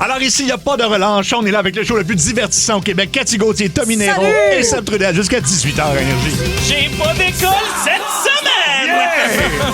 Alors ici, il n'y a pas de relâche. On est là avec le show le plus divertissant au Québec. Cathy Gauthier, Tommy Néron et Seb Trudel jusqu'à 18h Énergie. J'ai pas d'école cette semaine! Yeah!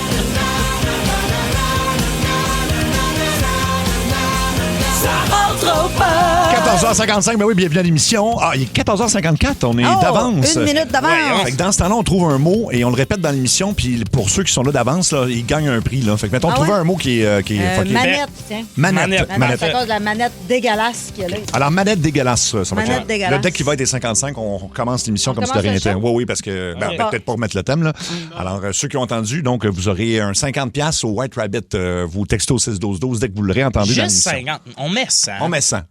14h55, ben oui, bienvenue à l'émission. Ah, il est 14h54, on est d'avance. Une minute d'avance. Fait que dans ce temps-là, on trouve un mot et on le répète dans l'émission. Puis pour ceux qui sont là d'avance, là, ils gagnent un prix. Là. Fait que mettons, trouver un mot qui est fucké. Manette, tiens. Manette. C'est à cause de la manette dégueulasse qu'il y a là. Alors, manette dégueulasse, ça va Manette être dégueulasse. Le deck qui va être des 55, on commence l'émission comme si de commence rien le n'était. show? Oui, parce que, peut-être pas remettre le thème, là. Alors, ceux qui ont entendu, donc, vous aurez un 50$ au White Rabbit. Vous textez au 6-12-12 dès que vous l'aurez entendu dans Juste l'émission. 50. On met 100.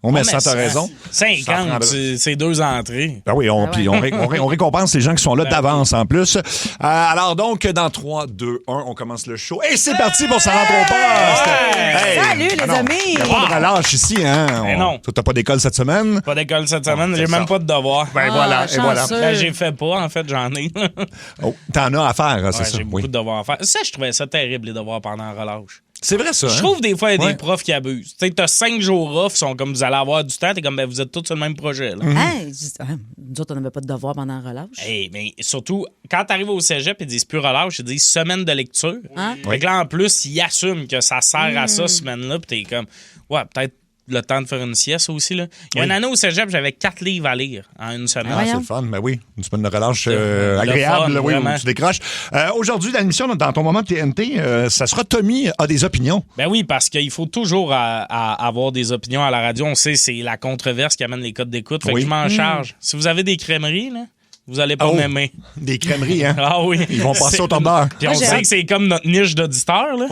On met 100, t'as raison. 50, c'est 2 entrées. Ben oui, puis on récompense les gens qui sont là d'avance en plus. Alors donc, dans 3, 2, 1, on commence le show. Et c'est parti pour Ça rentre au poste! Hey! Salut, les amis! Il n'y a pas de relâche ici, hein? non. Toi, t'as pas d'école cette semaine? Pas d'école cette semaine, c'est j'ai ça. même pas de devoir. Ben voilà, et voilà. chanceux. Ben, j'ai fait pas, en fait, j'en ai. Oh, t'en as à faire, c'est Ouais, ça? j'ai beaucoup Oui. de devoirs à faire. Ça, je trouvais ça terrible, les devoirs pendant la relâche. C'est vrai, ça. Je hein? trouve des fois, il y a Ouais. des profs qui abusent. Tu sais, t'as 5 jours off, ils sont comme, vous allez avoir du temps, t'es comme, ben, vous êtes tous sur le même projet, là. Hey, nous autres, on n'avait pas de devoir pendant la relâche. Hey, mais surtout, quand t'arrives au cégep, ils disent plus relâche, ils disent semaine de lecture. Hein? Fait que là, en plus, ils assument que ça sert à ça, semaine-là, pis t'es comme, ouais, peut-être le temps de faire une sieste aussi, là. Il y a une année au cégep, j'avais 4 livres à lire en une semaine. Ah, c'est le fun, ben oui. Une semaine de relâche agréable, fun, là, oui, où vraiment. tu décroches. Aujourd'hui, dans l'émission, dans ton moment de TNT, ça sera Tommy a des opinions. Ben oui, parce qu'il faut toujours avoir des opinions à la radio. On sait, c'est la controverse qui amène les codes d'écoute. Fait Oui. que je m'en charge. Si vous avez des crèmeries, là, vous allez pas m'aimer. Des crèmeries, hein? Ah oui. Ils vont passer C'est- au top d'heure. Puis on Moi, j'ai sait hâte. que c'est comme notre niche d'auditeurs, là.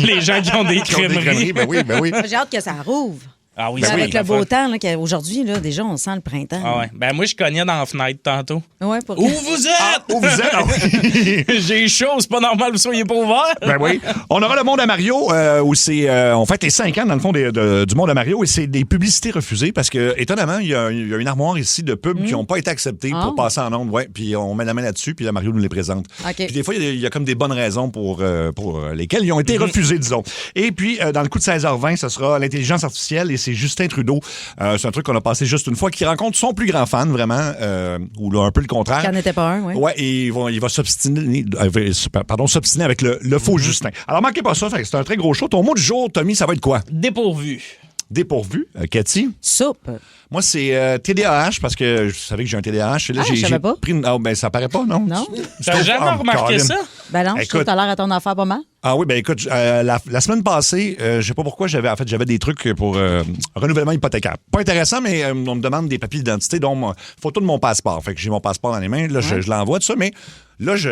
Les gens qui ont des Ils ont des crèmeries. ben oui, ben oui. J'ai hâte que ça rouvre. Ah oui, Ben c'est Avec la le beau fun. temps, là, qu'aujourd'hui, là, déjà, on sent le printemps. Ah ouais. Ben moi, je cognais dans la fenêtre tantôt. Ouais, pour Où vous êtes? Où vous êtes? Ah oui. J'ai chaud, c'est pas normal, vous soyez pas ouvert. Ben oui. On aura le Monde à Mario où c'est on fête les 5 ans dans le fond du Monde à Mario et c'est des publicités refusées parce que étonnamment il y a une armoire ici de pubs qui n'ont pas été acceptées pour passer en ondes, ouais, puis on met la main là-dessus puis la Mario nous les présente. OK. Puis des fois il y a comme des bonnes raisons pour lesquelles ils ont été refusés disons. Et puis dans le coup de 16h20, ce sera l'intelligence artificielle et c'est Justin Trudeau. C'est un truc qu'on a passé juste une fois qui rencontre son plus grand fan vraiment ou là un peu le contraire. Qu'il n'y en était pas un, oui. Ouais, et il va s'obstiner avec le faux Justin. Alors, manquez pas ça, fait que c'est un très gros show. Ton mot du jour, Tommy, ça va être quoi? Dépourvu. Dépourvu. Cathy? Soupe. Moi, c'est TDAH, parce que je savais que j'ai un TDAH. Et là, Ah, je savais pas. pris une... Ah, ben, ça paraît pas, non? Non? T'as jamais remarqué ça? Ben non, je trouve Écoute. que t'as l'air à ton affaire pas mal. Ah oui, ben écoute, la semaine passée, je sais pas pourquoi, j'avais des trucs pour renouvellement hypothécaire. Pas intéressant, mais on me demande des papiers d'identité, dont photo de mon passeport. Fait que j'ai mon passeport dans les mains, là, je l'envoie, tout ça, mais là, je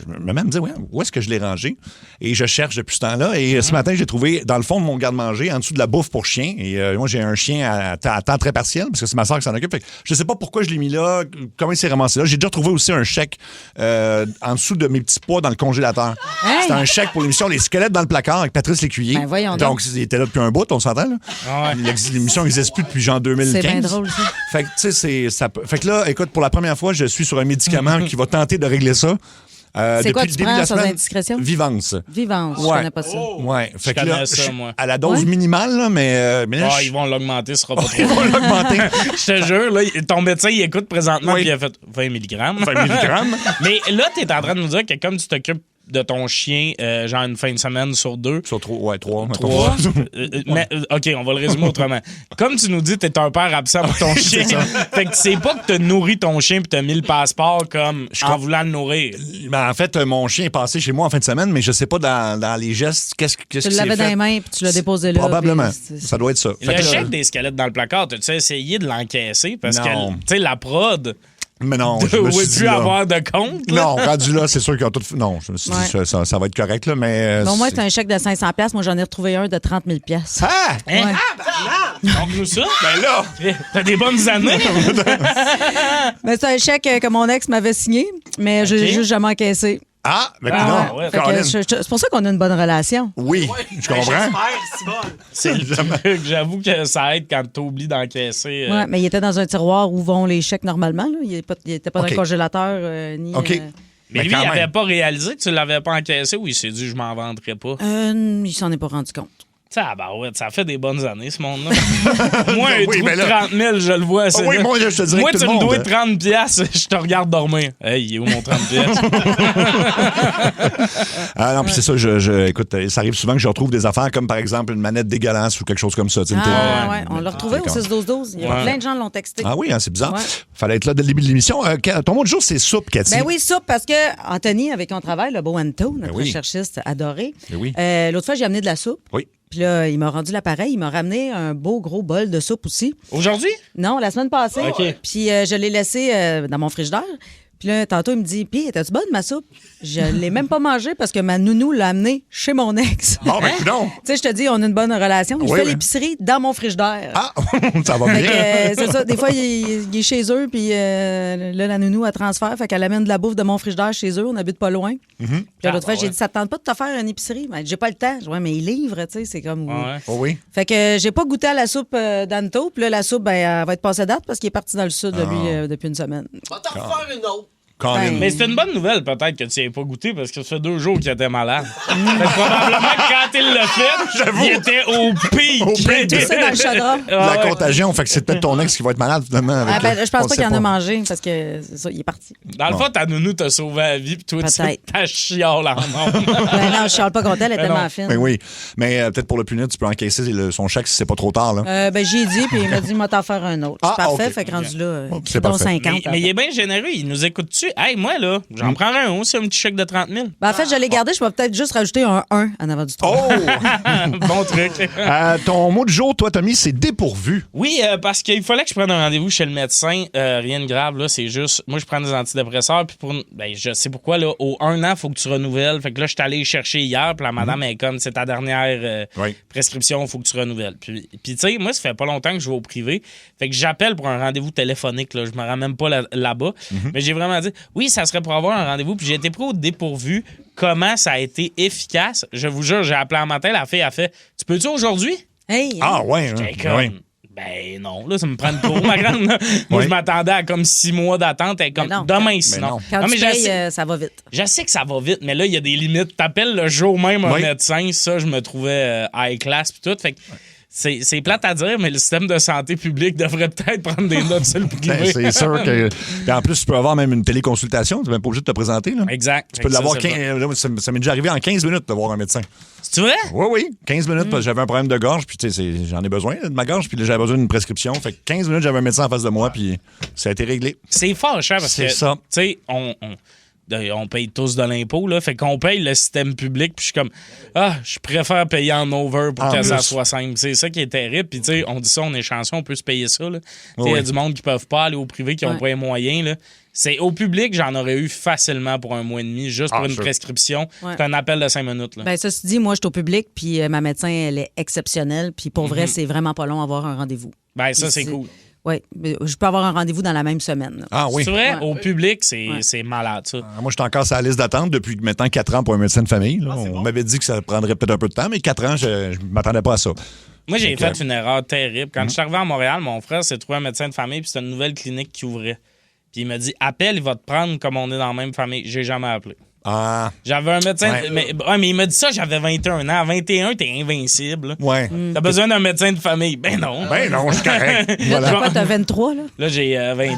me mets à me dire, ouais, où est-ce que je l'ai rangé? Et je cherche depuis ce temps-là. Et ce matin, j'ai trouvé dans le fond de mon garde-manger, en dessous de la bouffe pour chien. Et moi, j'ai un chien à temps très partiel, parce que c'est ma soeur qui s'en occupe. Fait que je sais pas pourquoi je l'ai mis là, comment il s'est ramassé là. J'ai déjà trouvé aussi un chèque en dessous de mes petits pois dans le congélateur. Hey! C'était un chèque pour l'émission Les Squelettes dans le placard avec Patrice Lécuyer. Ben, voyons donc, donc. il était là depuis un bout, on s'entend, là. Ah ouais. L'émission n'existe plus depuis genre 2015. C'est bien drôle, ça. Fait que, tu sais, fait que là, écoute, pour la première fois, je suis sur un médicament qui va tenter de régler ça. C'est quoi depuis tu le début prends de la sans semaine, indiscrétion? Vivance. Vivance, je Ouais. connais pas ça. Ouais. Fait que connais là, ça, moi. à la dose Ouais. minimale, là, mais là, Ah, ils vont l'augmenter, ce sera pas trop. ils vont l'augmenter. Je te jure, là, ton médecin, il écoute présentement, Oui. puis il a fait 20 mg. 20 milligrammes. Mais là, t'es en train de nous dire que comme tu t'occupes de ton chien, genre une fin de semaine sur 2, Sur 3, mettons. 3. OK, on va le résumer autrement. Comme tu nous dis, t'es un père absent pour ton chien. Fait que tu sais pas que t'as nourri ton chien puis t'as mis le passeport comme en voulant le nourrir. Ben, en fait, mon chien est passé chez moi en fin de semaine, mais je sais pas dans les gestes, qu'est-ce Tu qui s'est l'avais dans fait. les mains puis tu l'as déposé là. Probablement. puis Ça doit être ça. Fait Le que là- chèque des squelettes dans le placard, t'as-tu essayé de l'encaisser? Parce Non. que, tu sais, la prod, Mais non, je me suis dit, plus là, avoir de compte. là. non, rendu là, c'est sûr qu'ils ont tout... Non, je me suis dit, Ouais. ça va être correct, là, mais... Bon, moi, c'est un chèque de 500$. Moi, j'en ai retrouvé un de 30 000$. Ah! Hein? Montre-nous ça. Ben là, t'as des bonnes années. Mais c'est un chèque que mon ex m'avait signé, mais j'ai juste jamais encaissé. Ah! Mais Ah, non, ouais. Fait que Colin. c'est pour ça qu'on a une bonne relation. Oui, je comprends. C'est le truc. J'avoue que ça aide quand t'oublies d'encaisser. Ouais, mais il était dans un tiroir où vont les chèques normalement. Là. Il était pas dans OK. le congélateur ni. OK. Mais lui, quand il même. avait pas réalisé que tu l'avais pas encaissé ou il s'est dit je m'en vendrai pas? Il s'en est pas rendu compte. Ça fait des bonnes années, ce monde-là. Moi, un Oui, trou mais de là- 30 000, je le vois. Oui, moi, je te dirais Moi, que tu tout le me monde, dois 30 piastres, je te regarde dormir. Hey, il est où mon 30 piastres? Ah non, puis c'est ça, écoute, ça arrive souvent que je retrouve des affaires comme, par exemple, une manette dégueulasse ou quelque chose comme ça. tu sais, Ouais. On l'a retrouvé au 6-12-12. Il y a Ouais. plein de gens l'ont texté. Ah oui, hein, c'est bizarre. Ouais. Fallait être là dès le début de l'émission. Ton mot de jour, c'est soupe, Cathy. Ben oui, soupe, parce que Anthony, avec qui on travaille, le beau Anto, notre Ben oui. recherchiste adoré, Ben oui. l'autre fois, j'ai amené de la soupe. Oui. Puis là, il m'a rendu l'appareil. Il m'a ramené un beau gros bol de soupe aussi. Aujourd'hui? Non, la semaine passée. OK. Puis je l'ai laissé dans mon frigidaire. Puis là, tantôt, il me dit, puis, étais-tu bonne, ma soupe? Je l'ai même pas mangée parce que ma nounou l'a amenée chez mon ex. Oh, ben, non. Tu sais, je te dis, on a une bonne relation. Il Oui, fait oui. l'épicerie dans mon frigidaire. Ah, ça va Fait bien. que, c'est ça. Des fois, il est chez eux, puis là, la nounou, elle transfère. Fait qu'elle amène de la bouffe de mon frigidaire chez eux. On habite pas loin. Puis l'autre fois, j'ai dit, ça te tente pas de te faire une épicerie? Ben, j'ai pas le temps. Je dis, ouais, mais il livre, tu sais, c'est comme. Ouais. Oh oui. Fait que j'ai pas goûté à la soupe d'Anto. Puis là, la soupe, ben, elle va être passée date parce qu'il est parti dans le sud, lui, depuis une semaine. Va t'en refaire une autre. Colin. Mais c'est une bonne nouvelle, peut-être, que tu n'y aies pas goûté parce que ça fait 2 jours qu'il était malade. Fait que probablement que quand il l'a fait, il était au pic. Au pic de- Tout ça dans le chaudron. La ouais. contagion, fait que c'est peut-être ton ex qui va être malade, finalement. Avec, Ah, ben, je on pense pas le qu'il sait en a mangé parce que c'est ça, il est parti. Dans le fond, ta nounou t'a sauvé la vie, puis toi, tu Peut-être. t'as chiale en nombre. Ben non, je charle pas contre elle est Ben tellement non. fine. Ben oui. Mais peut-être pour le punir, tu peux encaisser son chèque si c'est pas trop tard. Là. Ben, j'y ai dit, puis il m'a dit, moi, t'en faire un autre. Ah, c'est parfait, ok. fait que rendu là, C'est dont parfait. 50. Mais il est bien généreux, il nous écoute-tu? Hey, moi, là, j'en prends un aussi, un petit chèque de 30 000. Ben, en fait, je l'ai gardé, je vais peut-être juste rajouter un 1 en avant du 3. Oh! Bon truc. Ton mot de jour, toi, Tommy, c'est dépourvu. Oui, parce qu'il fallait que je prenne un rendez-vous chez le médecin. Rien de grave, là, c'est juste... Moi, je prends des antidépresseurs, puis je sais pourquoi, là, au 1 an, il faut que tu renouvelles. Fait que là, je suis allé chercher hier, puis la madame est comme, c'est ta dernière Oui. prescription, il faut que tu renouvelles. Puis tu sais, moi, ça fait pas longtemps que je vais au privé. Fait que j'appelle pour un rendez-vous téléphonique, là. Je me rends même pas là-bas. Mais j'ai vraiment dit, oui, ça serait pour avoir un rendez-vous, puis j'ai été pris au dépourvu. Comment ça a été efficace? Je vous jure, j'ai appelé un matin, la fille a fait, tu peux-tu aujourd'hui? Hey! Ah, ouais. hein. J'étais comme, Ouais. ben non, là, ça me prend une cour, ma grande. là. Moi, Oui. je m'attendais à comme 6 mois d'attente. Elle est comme, Mais non. demain, sinon. non. Quand Non, mais tu je payes, sais- ça va vite. je sais que ça va vite, mais là, il y a des limites. T'appelles le jour même un Oui. médecin, ça, je me trouvais high class puis tout. Fait que c'est plate à dire, mais le système de santé publique devrait peut-être prendre des notes sur le Ben, privé. c'est sûr que. Puis en plus, tu peux avoir même une téléconsultation. Tu n'es même pas obligé de te présenter. Là. Exact. Tu peux l'avoir. Ça m'est déjà arrivé en 15 minutes de voir un médecin. C'est vrai? Oui, oui. 15 minutes parce que j'avais un problème de gorge. Puis, tu sais, j'en ai besoin de ma gorge. Puis là, j'avais besoin d'une prescription. Fait que 15 minutes, j'avais un médecin en face de moi. Puis ça a été réglé. C'est fort cher parce C'est que, ça. tu sais, on paye tous de l'impôt, là. Fait qu'on paye le système public, puis je suis comme, je préfère payer en over pour En que ça plus. soit simple. C'est ça qui est terrible. Puis, tu sais, on dit ça, on est chanceux, on peut se payer ça, là. Tu sais, il y Oui. a du monde qui peuvent pas aller au privé, qui n'ont Ouais. pas les moyens, là. C'est au public, j'en aurais eu facilement pour 1 mois et demi, juste pour une sûr. prescription. Ouais. C'est un appel de 5 minutes, là. Ben, ceci dit, moi, je suis au public, puis ma médecin, elle est exceptionnelle. Puis pour vrai, c'est vraiment pas long à avoir un rendez-vous. Ben, ça, Puis c'est cool. Oui, je peux avoir un rendez-vous dans la même semaine. là. Ah oui. C'est vrai, Ouais. au public, c'est Ouais. c'est malade, ça. Moi, je suis encore sur la liste d'attente depuis maintenant 4 ans pour un médecin de famille. là. On m'avait dit que ça prendrait peut-être un peu de temps, mais 4 ans, je ne m'attendais pas à ça. Moi, j'ai Ok. fait une erreur terrible. Quand je suis arrivé à Montréal, mon frère s'est trouvé un médecin de famille, puis c'était une nouvelle clinique qui ouvrait. Puis il m'a dit, appelle, il va te prendre comme on est dans la même famille. J'ai jamais appelé. Ah, J'avais un médecin, Ouais. mais il m'a dit ça, j'avais 21 ans. À 21, t'es invincible. ouais. T'as besoin d'un médecin de famille. Ben non. Ben non, je suis correct. Là, Voilà. t'as quoi, t'as 23, là? Là, j'ai 28.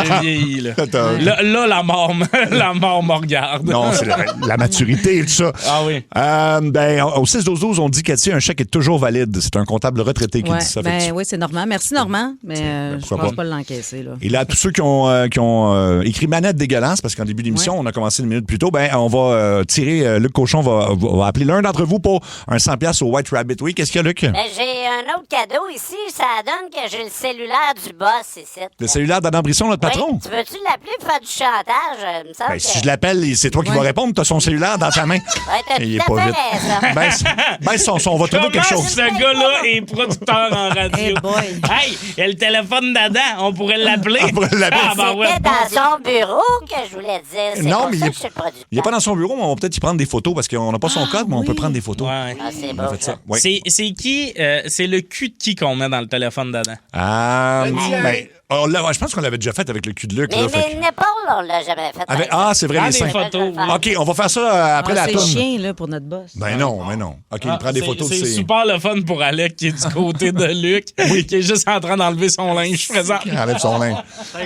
J'ai vieilli, là. T'as- Là, la mort, la mort me regarde. Non, c'est la maturité et tout ça. Ah oui. Ben, au 6-12-12, on dit qu'un chèque est toujours valide. C'est un comptable retraité qui Ouais. dit ça. Fait que Ben tu- oui, c'est Normand. Merci, Normand. Mais je pourquoi pense pas? pas l'encaisser, là. Et là, tous ceux qui ont écrit manette dégueulasse, parce qu'en début d'émission, on a commencé une minute plus tôt, ben, on va tirer. Luc Cochon va appeler l'un d'entre vous pour un 100$ au White Rabbit. Oui, qu'est-ce qu'il y a, Luc? Ben, j'ai un autre cadeau ici. Ça donne que j'ai le cellulaire du boss ici. Le cellulaire d'Adam Brisson, notre patron? Oui, tu veux-tu l'appeler pour faire du chantage? Il me semble Ben, que... si je l'appelle, c'est toi qui vas répondre. Tu as son cellulaire dans ta main. Ouais, t'as Il est tout pas à vite. fait raison. On va trouver Comment quelque chose. ce gars-là est producteur en radio? Hey boy. Hey, il y a le téléphone d'Adam. On pourrait l'appeler. On pourrait l'appeler. Ah, ben ouais. C'était dans son bureau que je voulais dire. C'est Non, pour mais ça il que je suis le producteur. Il n'est pas dans son bureau, mais on va peut-être y prendre des photos parce qu'on n'a pas son code, mais on peut prendre des photos. Ouais. Ah, c'est On beau, a fait ça. Oui. C'est qui? C'est le cul de qui qu'on met dans le téléphone d'Adam? Ah, ben, Je pense qu'on l'avait déjà fait avec le cul de Luc. Mais Là, fait que- les épaules, on l'a jamais fait. c'est vrai, les Des seins. photos. oui. OK, on va faire ça après la C'est toune. chien, là, pour notre boss. Ben non. OK, il prend des photos de C'est ses... super le fun pour Alec qui est du côté de Luc, qui est juste en train d'enlever son linge présent. Il enlève son linge.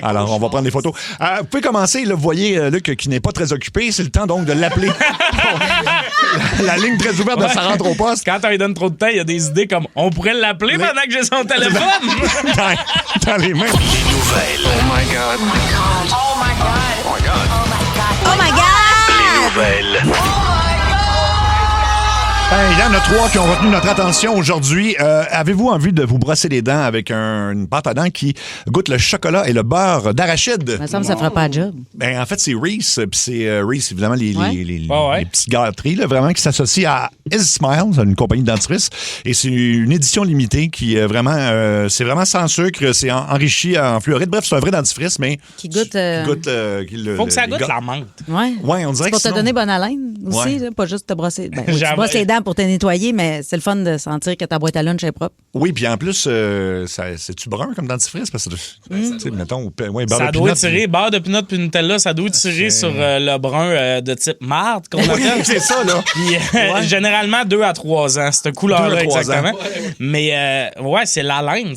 Alors, on va prendre des photos. Vous pouvez commencer. Là, vous voyez Luc qui n'est pas très occupé. C'est le temps donc de l'appeler. la ligne très ouverte de sa rentre au poste. Quand on lui donne trop de temps, il y a des idées comme on pourrait l'appeler pendant que j'ai son téléphone. dans les mains. Les nouvelles. Oh my God! Les nouvelles. Il y en a 3 qui ont retenu notre attention aujourd'hui. Avez-vous envie de vous brosser les dents avec une pâte à dents qui goûte le chocolat et le beurre d'arachide? Ça me semble que ça ferait pas de job. Ben, en fait, c'est Reese. Puis c'est Reese, évidemment, les petites gâteries, là, vraiment, qui s'associent à Easy Smile, une compagnie de dentifrice. Et c'est une édition limitée qui vraiment, c'est vraiment sans sucre. C'est enrichi en fluoride. Bref, c'est un vrai dentifrice, mais Qui goûte. Faut que ça goûte la menthe. Ouais. Ouais, on dirait Pour que te sinon- donner bonne haleine aussi, Ouais. là, pas juste te brosser. Ben, tu J'avoue. brosses les dents pour te nettoyer, mais c'est le fun de sentir que ta boîte à lunch est propre. Oui, puis en plus, c'est-tu brun comme dentifrice? Parce que, tu sais, mettons, beurre Ça de doit pinot, tirer, beurre de pinot puis Nutella, ça doit tirer sur le brun de type marde qu'on appelle. c'est ça, là. Puis, généralement 2 à 3 ans, cette couleur-là 2 à 3 exactement. ans. Mais c'est la laine.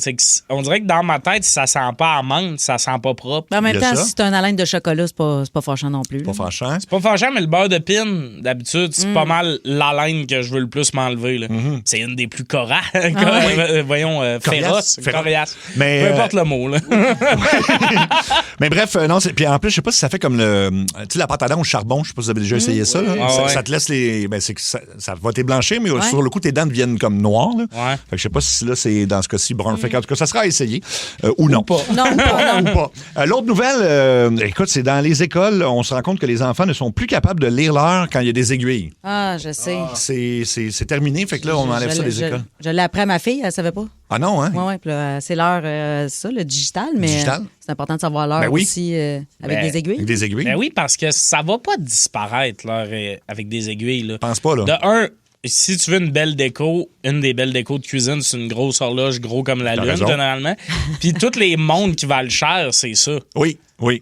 On dirait que dans ma tête, ça sent pas à menthe, ça sent pas propre. Mais en même Il y a temps, ça. si c'est un haleine de chocolat, c'est pas fâchant non plus. Pas là. fâchant. C'est pas fâchant, mais le beurre de pin, d'habitude, c'est pas mal la laine que je veux le plus m'enlever. Là. C'est une des plus féroces. Coriaces. Mais, Peu importe le mot. Là. Mais bref, non, puis en plus, je sais pas si ça fait comme le. Tu sais, la pâte à dents au charbon, je sais pas si vous avez déjà essayé ça. Là. Ah ouais. Ça te laisse les. Ben, c'est que ça va t'éblanchir, mais sur le coup, tes dents deviennent comme noires. Là. Ouais. Fait que je sais pas si là, c'est dans ce cas-ci brun. Fait que, en tout cas, ça sera à essayer. Ou non. Ou pas. Non, pas, Ou pas. L'autre nouvelle, écoute, c'est dans les écoles, on se rend compte que les enfants ne sont plus capables de lire l'heure quand il y a des aiguilles. Ah, je sais. C'est terminé, fait que là, on enlève ça des écoles. Je l'ai appris à ma fille, elle savait pas. Ah non, hein? Oui, puis là, c'est l'heure, ça, le digital, mais Digital? c'est important de savoir l'heure Ben oui. aussi avec Ben, des aiguilles. Avec des aiguilles? Ben oui, parce que ça va pas disparaître là, avec des aiguilles. Là. Je pense pas, là. De un, si tu veux une belle déco, une des belles décos de cuisine, c'est une grosse horloge, gros comme la T'as lune, raison. généralement. Puis toutes les montres qui valent cher, c'est ça. Oui.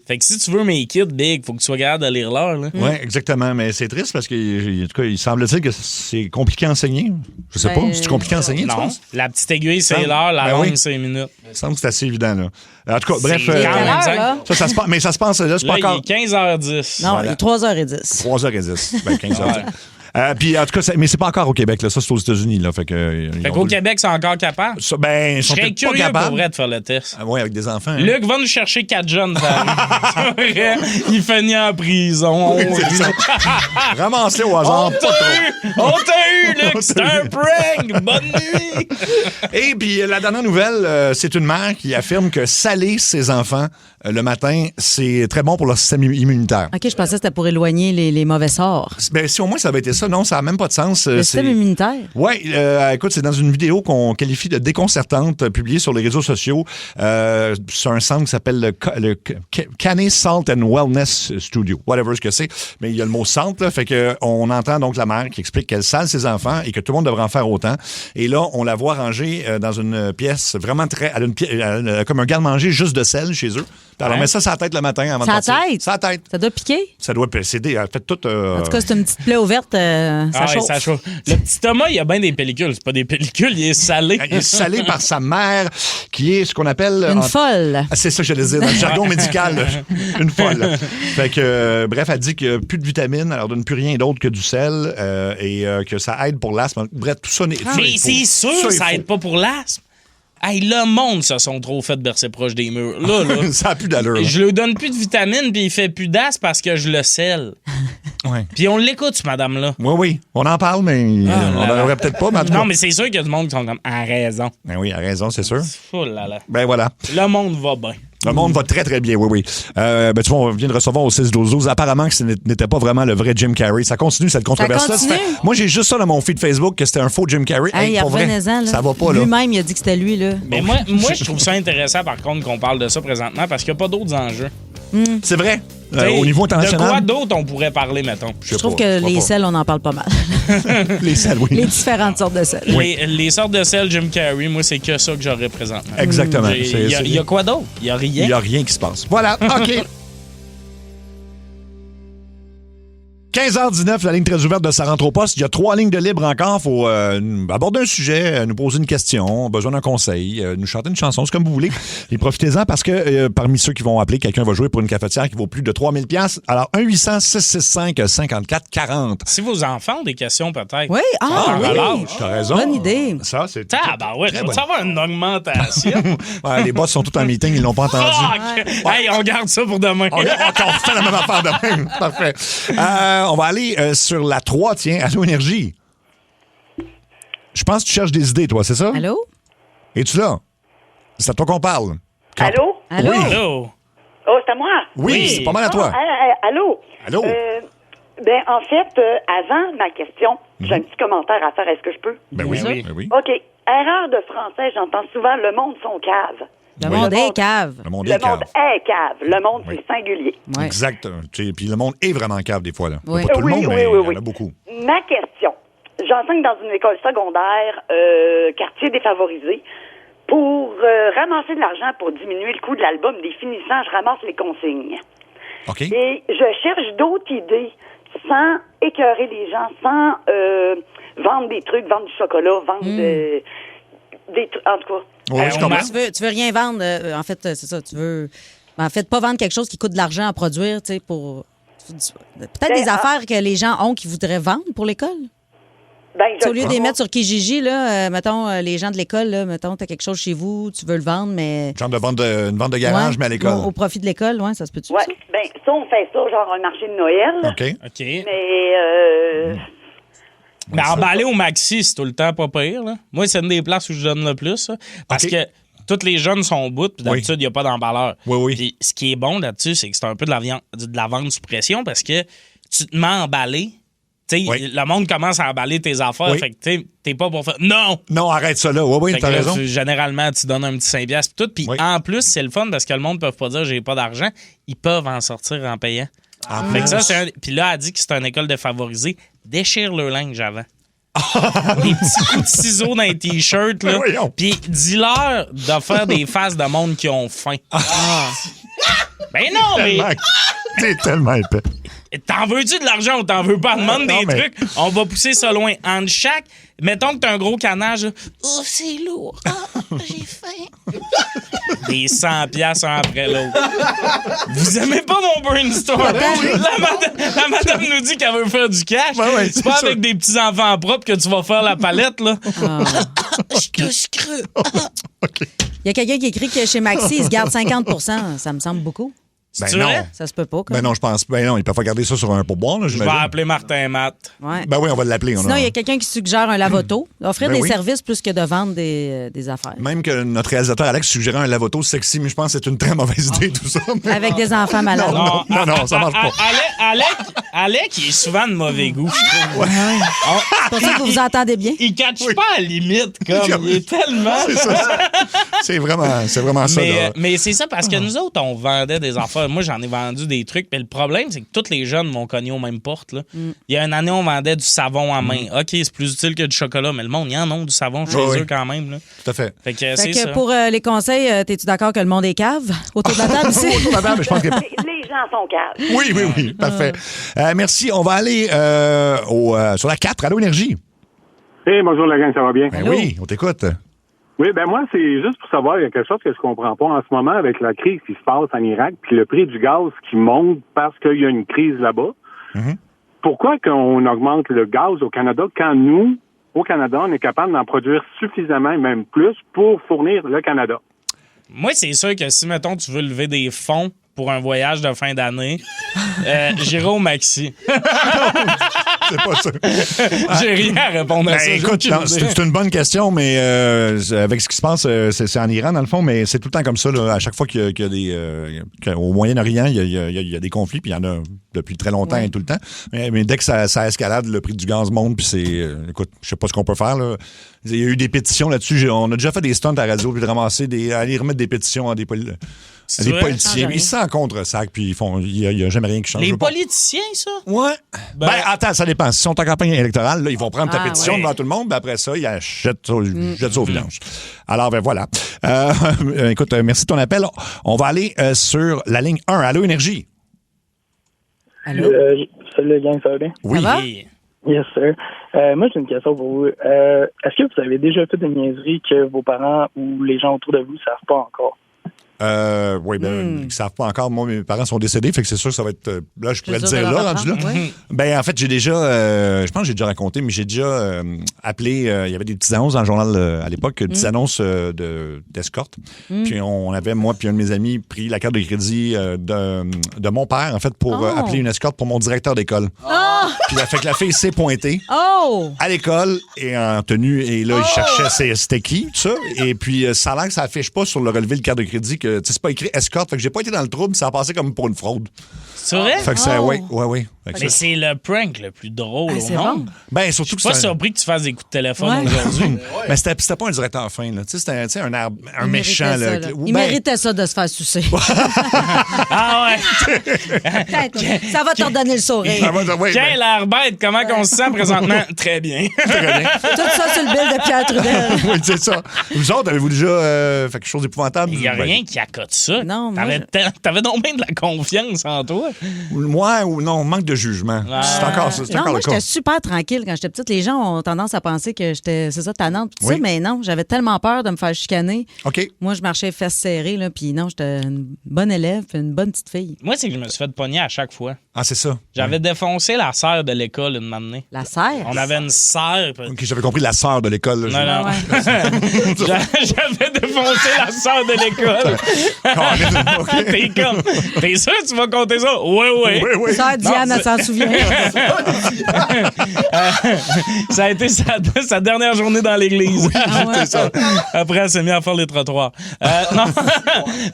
Fait que si tu veux mes kits big, faut que tu sois capable de lire l'heure. Là. Oui, exactement. Mais c'est triste parce que, en tout cas, il semble-t-il que c'est compliqué à enseigner. Je sais pas. Ben, C'est compliqué à enseigner, tu Non, penses? la petite aiguille, c'est Semble- l'heure, la Ben longue, oui. c'est les minutes. Il semble que c'est assez évident, là. En tout cas, bref. C'est quand même l'heure, là? ça se passe, mais ça se passe, là, c'est Là, pas encore il est 15h10. Non, Voilà. il est 3h10. 3h10. Ben, 15h10. Puis, en tout cas, mais c'est pas encore au Québec, là. Ça, c'est aux États-Unis, là. Fait que. Fait qu'au Québec, c'est encore capable. Ça, ben, ils Je sont serais peut-être pas curieux pour capables. vrai de faire le test. Oui, avec des enfants. hein. Luc va nous chercher 4 jeunes. Ça vrai. Il finit en prison. C'est ça. Ramasse-les au hasard. On t'a eu! On t'a eu, Luc! C'est un prank! Bonne nuit! Et puis, la dernière nouvelle, c'est une mère qui affirme que saler ses enfants le matin, c'est très bon pour leur système immunitaire. OK, je pensais que c'était pour éloigner les mauvais sorts. Ben, si au moins ça avait été ça, non, ça n'a même pas de sens. Le système immunitaire. Oui, écoute, c'est dans une vidéo qu'on qualifie de déconcertante, publiée sur les réseaux sociaux. C'est un centre qui s'appelle le Cannes Salt and Wellness Studio, whatever ce que c'est. Mais il y a le mot centre, là, fait que on entend donc la mère qui explique qu'elle sale ses enfants et que tout le monde devrait en faire autant. Et là, on la voit rangée dans une pièce vraiment très... Elle a comme un garde-manger juste de sel chez eux. Puis elle Ouais. met ça sur la tête le matin avant de Sa partir. tête? Sa tête. Ça doit piquer? Ça doit précéder. Elle fait tout... En tout cas, c'est une petite plaie ouverte. Ça Ah ouais, chauffe. ça chauffe. Le petit Thomas, il a bien des pellicules. C'est pas des pellicules, il est salé. Il est salé par sa mère, qui est ce qu'on appelle... Une folle. Ah, c'est ça que j'allais dire, dans le jargon médical, une folle. Fait que, bref, elle dit qu'il n'y a plus de vitamines, elle leur donne plus rien d'autre que du sel et que ça aide pour l'asthme. Bref, tout ça n'est Mais c'est sûr, ça est aide pas pour l'asthme. Hey, le monde se sont trop fait bercer proche des murs. Là, là. ça n'a plus d'allure. là. Je lui donne plus de vitamines puis il fait plus d'asthme parce que je le scelle. Ouais. Puis on l'écoute, ce madame-là. Oui, on en parle, mais on là là. n'aurait peut-être pas. Mais en tout cas, Non, mais c'est sûr qu'il y a du monde qui sont comme à raison. Ben oui, elle a raison, c'est sûr. Oh là là. Ben voilà. Le monde va bien. Le monde va très, très bien, oui. Ben, tu vois, on vient de recevoir au 6-12-12. Apparemment que ce n'était pas vraiment le vrai Jim Carrey. Ça continue, cette controverse-là. continue? Moi, j'ai juste ça dans mon feed Facebook, que c'était un faux Jim Carrey. Hey, pour vrai, revenez-en, là. ça va pas, là. Lui-même, il a dit que c'était lui, là. Mais moi, je trouve ça intéressant, par contre, qu'on parle de ça présentement parce qu'il n'y a pas d'autres enjeux. C'est vrai. Au niveau De international. quoi d'autre on pourrait parler, mettons? Je trouve que les sels, on en parle pas mal. Les sels, oui. Les différentes sortes de sel. Les sortes de sel Jim Carrey, moi, c'est que ça que j'aurais présentement. Exactement. Il y a quoi d'autre? Il y a rien. Il n'y a rien qui se passe. Voilà, OK. 15h19, la ligne très ouverte de Ça rentre au poste. Il y a 3 lignes de libre encore. Il faut aborder un sujet, nous poser une question, besoin d'un conseil, nous chanter une chanson, c'est comme vous voulez. Et profitez-en parce que parmi ceux qui vont appeler, quelqu'un va jouer pour une cafetière qui vaut plus de 3000 $. Alors, 1-800-665-5440. Si vos enfants ont des questions, peut-être. Oui, oui. T'as raison. Bonne idée. Ça, c'est... Ouais, très tu bonne. vas avoir une augmentation. Ouais, les boss sont tous en meeting, ils l'ont pas entendu. Fuck! Hey, on garde ça pour demain. On fait la même affaire demain. Parfait. On va aller sur la 3, tiens, Allô Énergie. Je pense que tu cherches des idées, toi, c'est ça? Allô? Es-tu là? C'est à toi qu'on parle. Allô? Allô? Oui. Allô? Oh, c'est à moi? Oui, c'est pas mal à toi. Allô? Allô? En fait, avant ma question, j'ai un petit commentaire à faire. Est-ce que je peux? Ben oui, Oui. ben oui. OK. Erreur de français, j'entends souvent le monde sont cave. Le Oui. monde est cave. Le monde Le est monde cave. est cave. Le monde, Oui. c'est singulier. Ouais. Exact. Puis le monde est vraiment cave des fois. Là. Oui. Pas tout le Oui, monde, oui, mais oui, il y oui. en a beaucoup. Ma question. J'enseigne dans une école secondaire, quartier défavorisé. Pour ramasser de l'argent pour diminuer le coût de l'album des finissants, je ramasse les consignes. OK? Et je cherche d'autres idées sans écœurer les gens, sans vendre des trucs, vendre du chocolat, vendre des trucs. En tout cas, Oui, je on comprends. Tu veux rien vendre. En fait, c'est ça. Tu veux. En fait, pas vendre quelque chose qui coûte de l'argent à produire, tu sais, pour. Peut-être des affaires que les gens ont qu'ils voudraient vendre pour l'école. Au lieu de les mettre sur Kijiji, là, mettons, les gens de l'école, là, mettons, t'as quelque chose chez vous, tu veux le vendre, mais. Genre une vente de garage, Ouais, mais à l'école. Au profit de l'école, ouais, ça se peut-tu? ouais, ça? ça, on fait ça, genre un marché de Noël. OK. OK. Mais, Mais emballer au maxi, c'est tout le temps pas pire. Là. Moi, c'est une des places où je donne le plus. Ça, parce OK. que tous les jeunes sont au bout, puis d'habitude, il Oui. n'y a pas d'emballeur. Oui, oui. Puis ce qui est bon là-dessus, c'est que c'est un peu de la vente sous pression parce que tu te mets à emballer. Tu sais, Oui. le monde commence à emballer tes affaires. Oui. Fait que tu sais, t'es pas pour faire. Non! Non, arrête ça là. Oui, oui, Fait t'as que là, raison. généralement, tu donnes un petit 5$ puis tout. Puis Oui. en plus, c'est le fun parce que le monde ne peut pas dire j'ai pas d'argent. Ils peuvent en sortir en payant. En Fait que plus. ça, puis là, elle dit que c'est une école défavorisée. Déchire le linge avant. Des petits coups de ciseaux dans les t-shirts, là. Voyons. Puis dis-leur de faire des faces de monde qui ont faim. Ben non, mais T'es tellement épais. t'en veux-tu de l'argent ou t'en veux pas? Demande Non, des mais- trucs. On va pousser ça loin. En chaque, mettons que t'as un gros canage, là. Oh, c'est lourd. Ah, j'ai faim. Des 100$ un après l'autre. Vous aimez pas mon brainstorm? La madame nous dit qu'elle veut faire du cash. Ouais, c'est pas c'est avec des petits-enfants propres que tu vas faire la palette, là. Je touche cru. Il y a quelqu'un qui écrit que chez Maxi, ils se gardent 50 Ça me semble beaucoup. Ben C'est non. vrai? Ça se peut pas. Comme. Ben non, je pense. Ben non, ils peuvent pas garder ça sur un pourboire, là, Je vais j'imagine. appeler Martin Matt. Ouais. Ben oui, on va l'appeler. on Sinon, a- il y a quelqu'un qui suggère un lavoto. Offrir Ben des oui. services plus que de vendre des affaires. Même que notre réalisateur Alex suggérait un lavoto sexy, mais je pense que c'est une très mauvaise idée, tout ça. Avec des enfants malades. Non, ça marche pas. Alec, il est souvent de mauvais goût, je trouve. C'est pour ça que vous vous entendez bien. Il catch pas à la limite, comme. Il est tellement. C'est ça. C'est vraiment ça. là. Mais c'est ça, parce que nous autres, on vendait des affaires. Moi, j'en ai vendu des trucs. Mais le problème, c'est que tous les jeunes m'ont cogné aux mêmes portes. Là. Il y a une année, on vendait du savon à main. OK, c'est plus utile que du chocolat, mais le monde, il y en a du savon chez Oui. eux quand même. Là. Tout à fait. Fait que Fait c'est que ça. pour les conseils, es-tu d'accord que le monde est cave autour de la table ici? Autour de la table, je pense que... les gens sont calmes. Oui, parfait. Merci. On va aller sur la 4, Allô Énergie. Hey, bonjour la gang, ça va bien? Ben oui, on t'écoute. Oui, ben moi, c'est juste pour savoir, il y a quelque chose que je comprends pas en ce moment avec la crise qui se passe en Irak, puis le prix du gaz qui monte parce qu'il y a une crise là-bas. Pourquoi qu'on augmente le gaz au Canada quand nous, au Canada, on est capable d'en produire suffisamment et même plus pour fournir le Canada? Moi, c'est sûr que si, mettons, tu veux lever des fonds pour un voyage de fin d'année, j'irai au Maxi. C'est pas ça. J'ai rien à répondre à Ben, ça. j'ai écoute, aucune non, idée. c'est une bonne question, mais avec ce qui se passe, c'est en Iran, dans le fond, mais c'est tout le temps comme ça. Là, à chaque fois qu'il y a des... au Moyen-Orient, il y a des conflits, puis il y en a depuis très longtemps et tout le temps. Mais dès que ça escalade, le prix du gaz monte, puis c'est... écoute, je sais pas ce qu'on peut faire, là. Il y a eu des pétitions là-dessus. On a déjà fait des stunts à la radio, puis de ramasser aller remettre des pétitions à des Les vrai? politiciens, ils s'en contre-sac, puis il n'y a jamais rien qui change. Les politiciens, ça? Ouais. Ben, attends, ça dépend. S'ils sont en campagne électorale, là, ils vont prendre ta pétition ouais. devant tout le monde, ben après ça, ils jettent ça au vidange. Alors, ben voilà. Écoute, merci de ton appel. On va aller sur la ligne 1. Allô, Énergie? Allô? Salut, le gang, ça va bien? Oui. va? Yes, sir. Moi, j'ai une question pour vous. Est-ce que vous avez déjà fait des niaiseries que vos parents ou les gens autour de vous ne savent pas encore? Oui, ben, ils ne savent pas encore. Moi, mes parents sont décédés, fait que c'est sûr que ça va être. Là, je pourrais te C'est dire dur de là, leur rendu là. apprendre, oui. Ben, en fait, j'ai déjà. Je pense que j'ai déjà raconté, mais j'ai déjà appelé. Il y avait des petites annonces dans le journal à l'époque, des petites annonces d'escorte. Puis on avait, moi, puis un de mes amis, pris la carte de crédit de mon père, en fait, pour appeler une escorte pour mon directeur d'école. Puis fait que la fille s'est pointée à l'école et en tenue. Et là, il cherchait c'était qui, tout ça. Et puis, ça a l'air que ça affiche pas sur le relevé de carte de crédit que c'est pas écrit escorte. Fait que j'ai pas été dans le trouble, ça a passé comme pour une fraude. C'est vrai? Fait que c'est, oui. Fait que Mais c'est le prank le plus drôle au c'est monde. bon. Ben, Je surtout suis que pas c'est surpris que tu fasses des coups de téléphone Ouais. aujourd'hui. Mais c'était pas un directeur fin, là. Tu sais, c'était un méchant, Il méritait là. ça, là. Ou Il ben, méritait ça de se faire sucer. Ah ouais! Ça va te redonner le sourire. ça va, oui, Quel air bête! Comment qu'on se sent présentement? Très bien. Tout ça sur le bill de Pierre Trudel. oui, c'est ça. Vous autres, avez-vous déjà fait quelque chose d'épouvantable? Il n'y a Ben, rien qui accote ça. Non, moi, T'avais donc bien de la confiance en toi. Moi, ou non, manque de jugement. C'est encore ça. C'est Non, encore moi, le cas. j'étais super tranquille quand j'étais petite. Les gens ont tendance à penser que j'étais, c'est ça, tannante, pis tout Oui. ça, mais non, j'avais tellement peur de me faire chicaner. OK. Moi, je marchais fesses serrées, là, puis non, j'étais une bonne élève, puis une bonne petite fille. Moi, c'est que je me suis fait pogner à chaque fois. Ah, c'est ça. J'avais défoncé la serre de l'école une matinée. La serre. On avait une serre. OK, j'avais compris la sœur de l'école. Non, non. Ouais. J'avais défoncé la sœur de l'école. T'es comme. T'es sûr que tu vas compter ça? Oui, oui. Oui, oui. Sœur Diane, elle s'en souvient. Ça a été sa dernière journée dans l'église. ouais. ça. Après, elle s'est mise à faire les trottoirs. Non.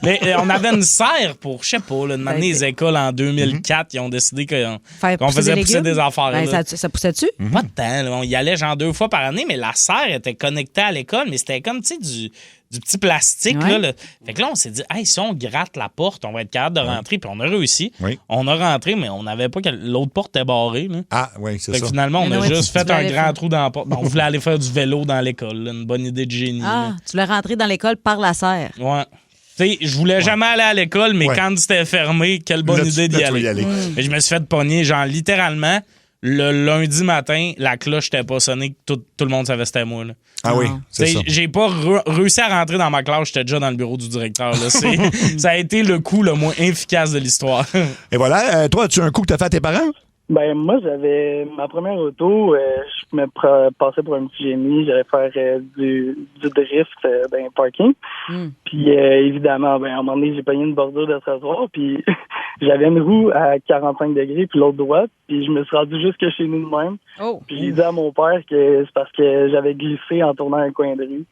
Mais on avait une serre pour, je sais pas, là, de m'amener les écoles en 2004. Ils ont décidé qu'on Faire faisait pousser légumes. des affaires. Ben, là. ça poussait-tu? Pas de temps. Là. On y allait genre 2 fois par année, mais la serre était connectée à l'école, mais c'était comme, tu sais, du petit plastique. Ouais. Là. Fait que là, on s'est dit, hey, si on gratte la porte, on va être capable de rentrer. Puis on a réussi. Oui. On a rentré, mais on n'avait pas que l'autre porte était barrée. Là. Ah, oui, c'est Fait ça. que finalement, on Mais a non, juste tu fait voulais un aller grand faire- trou dans la porte. On voulait aller faire du vélo dans l'école. Là. Une bonne idée de génie. Ah, tu l'as rentré dans l'école par la serre. Là. Ouais. Tu sais, je voulais jamais aller à l'école, mais Ouais. quand c'était fermé, quelle bonne Là, idée d'y là, tu vas y aller. aller. Mais je me suis fait pogner, genre littéralement, le lundi matin, la cloche n'était pas sonnée, tout le monde savait que c'était moi. Là. Ah oui, c'est T'sais, ça. j'ai pas réussi à rentrer dans ma classe, j'étais déjà dans le bureau du directeur. Là. Ça a été le coup le moins efficace de l'histoire. Et voilà, toi, as-tu un coup que t'as fait à tes parents? Ben, moi, j'avais ma première auto, je me passais pour un petit génie, j'allais faire du drift dans un parking. Puis, évidemment, ben, à un moment donné, j'ai pogné une bordure de trottoir, puis j'avais une roue à 45 degrés, puis l'autre droite, puis je me suis rendu jusque chez nous de même. Oh. Puis j'ai dit à mon père que c'est parce que j'avais glissé en tournant un coin de rue.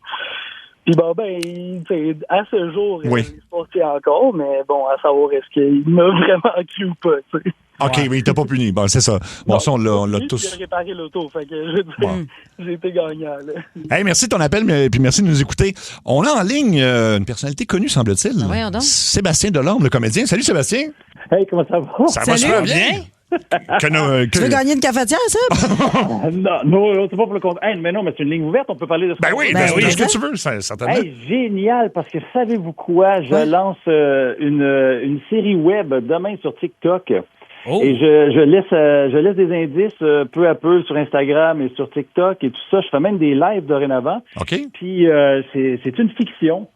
Puis bon, ben, tu sais, à ce jour, Oui. l'histoire tient encore, mais bon, à savoir est-ce qu'il m'a vraiment cru ou pas, tu sais. OK, mais il t'a pas puni. Bon, c'est ça. Bon, ça, on l'a Lui, tous. J'ai réparé l'auto, fait que je veux dire, Bon. j'ai été gagnant, là. Hey, merci de ton appel, mais puis merci de nous écouter. On a en ligne une personnalité connue, semble-t-il. Ah, voyons donc. Sébastien Delorme, le comédien. Salut, Sébastien. Hey, comment ça va? Ça va Salut. super bien. Tu veux gagner une cafetière, ça? Non, c'est pas pour le compte. Hey, mais non, mais c'est une ligne ouverte, on peut parler de ça. Ben oui, Ben ben oui. ce que tu veux, certainement. Hey, génial, parce que savez-vous quoi? Je lance une série web demain sur TikTok. Oh. Et je laisse des indices peu à peu sur Instagram et sur TikTok et tout ça. Je fais même des lives dorénavant. OK. Puis c'est une fiction.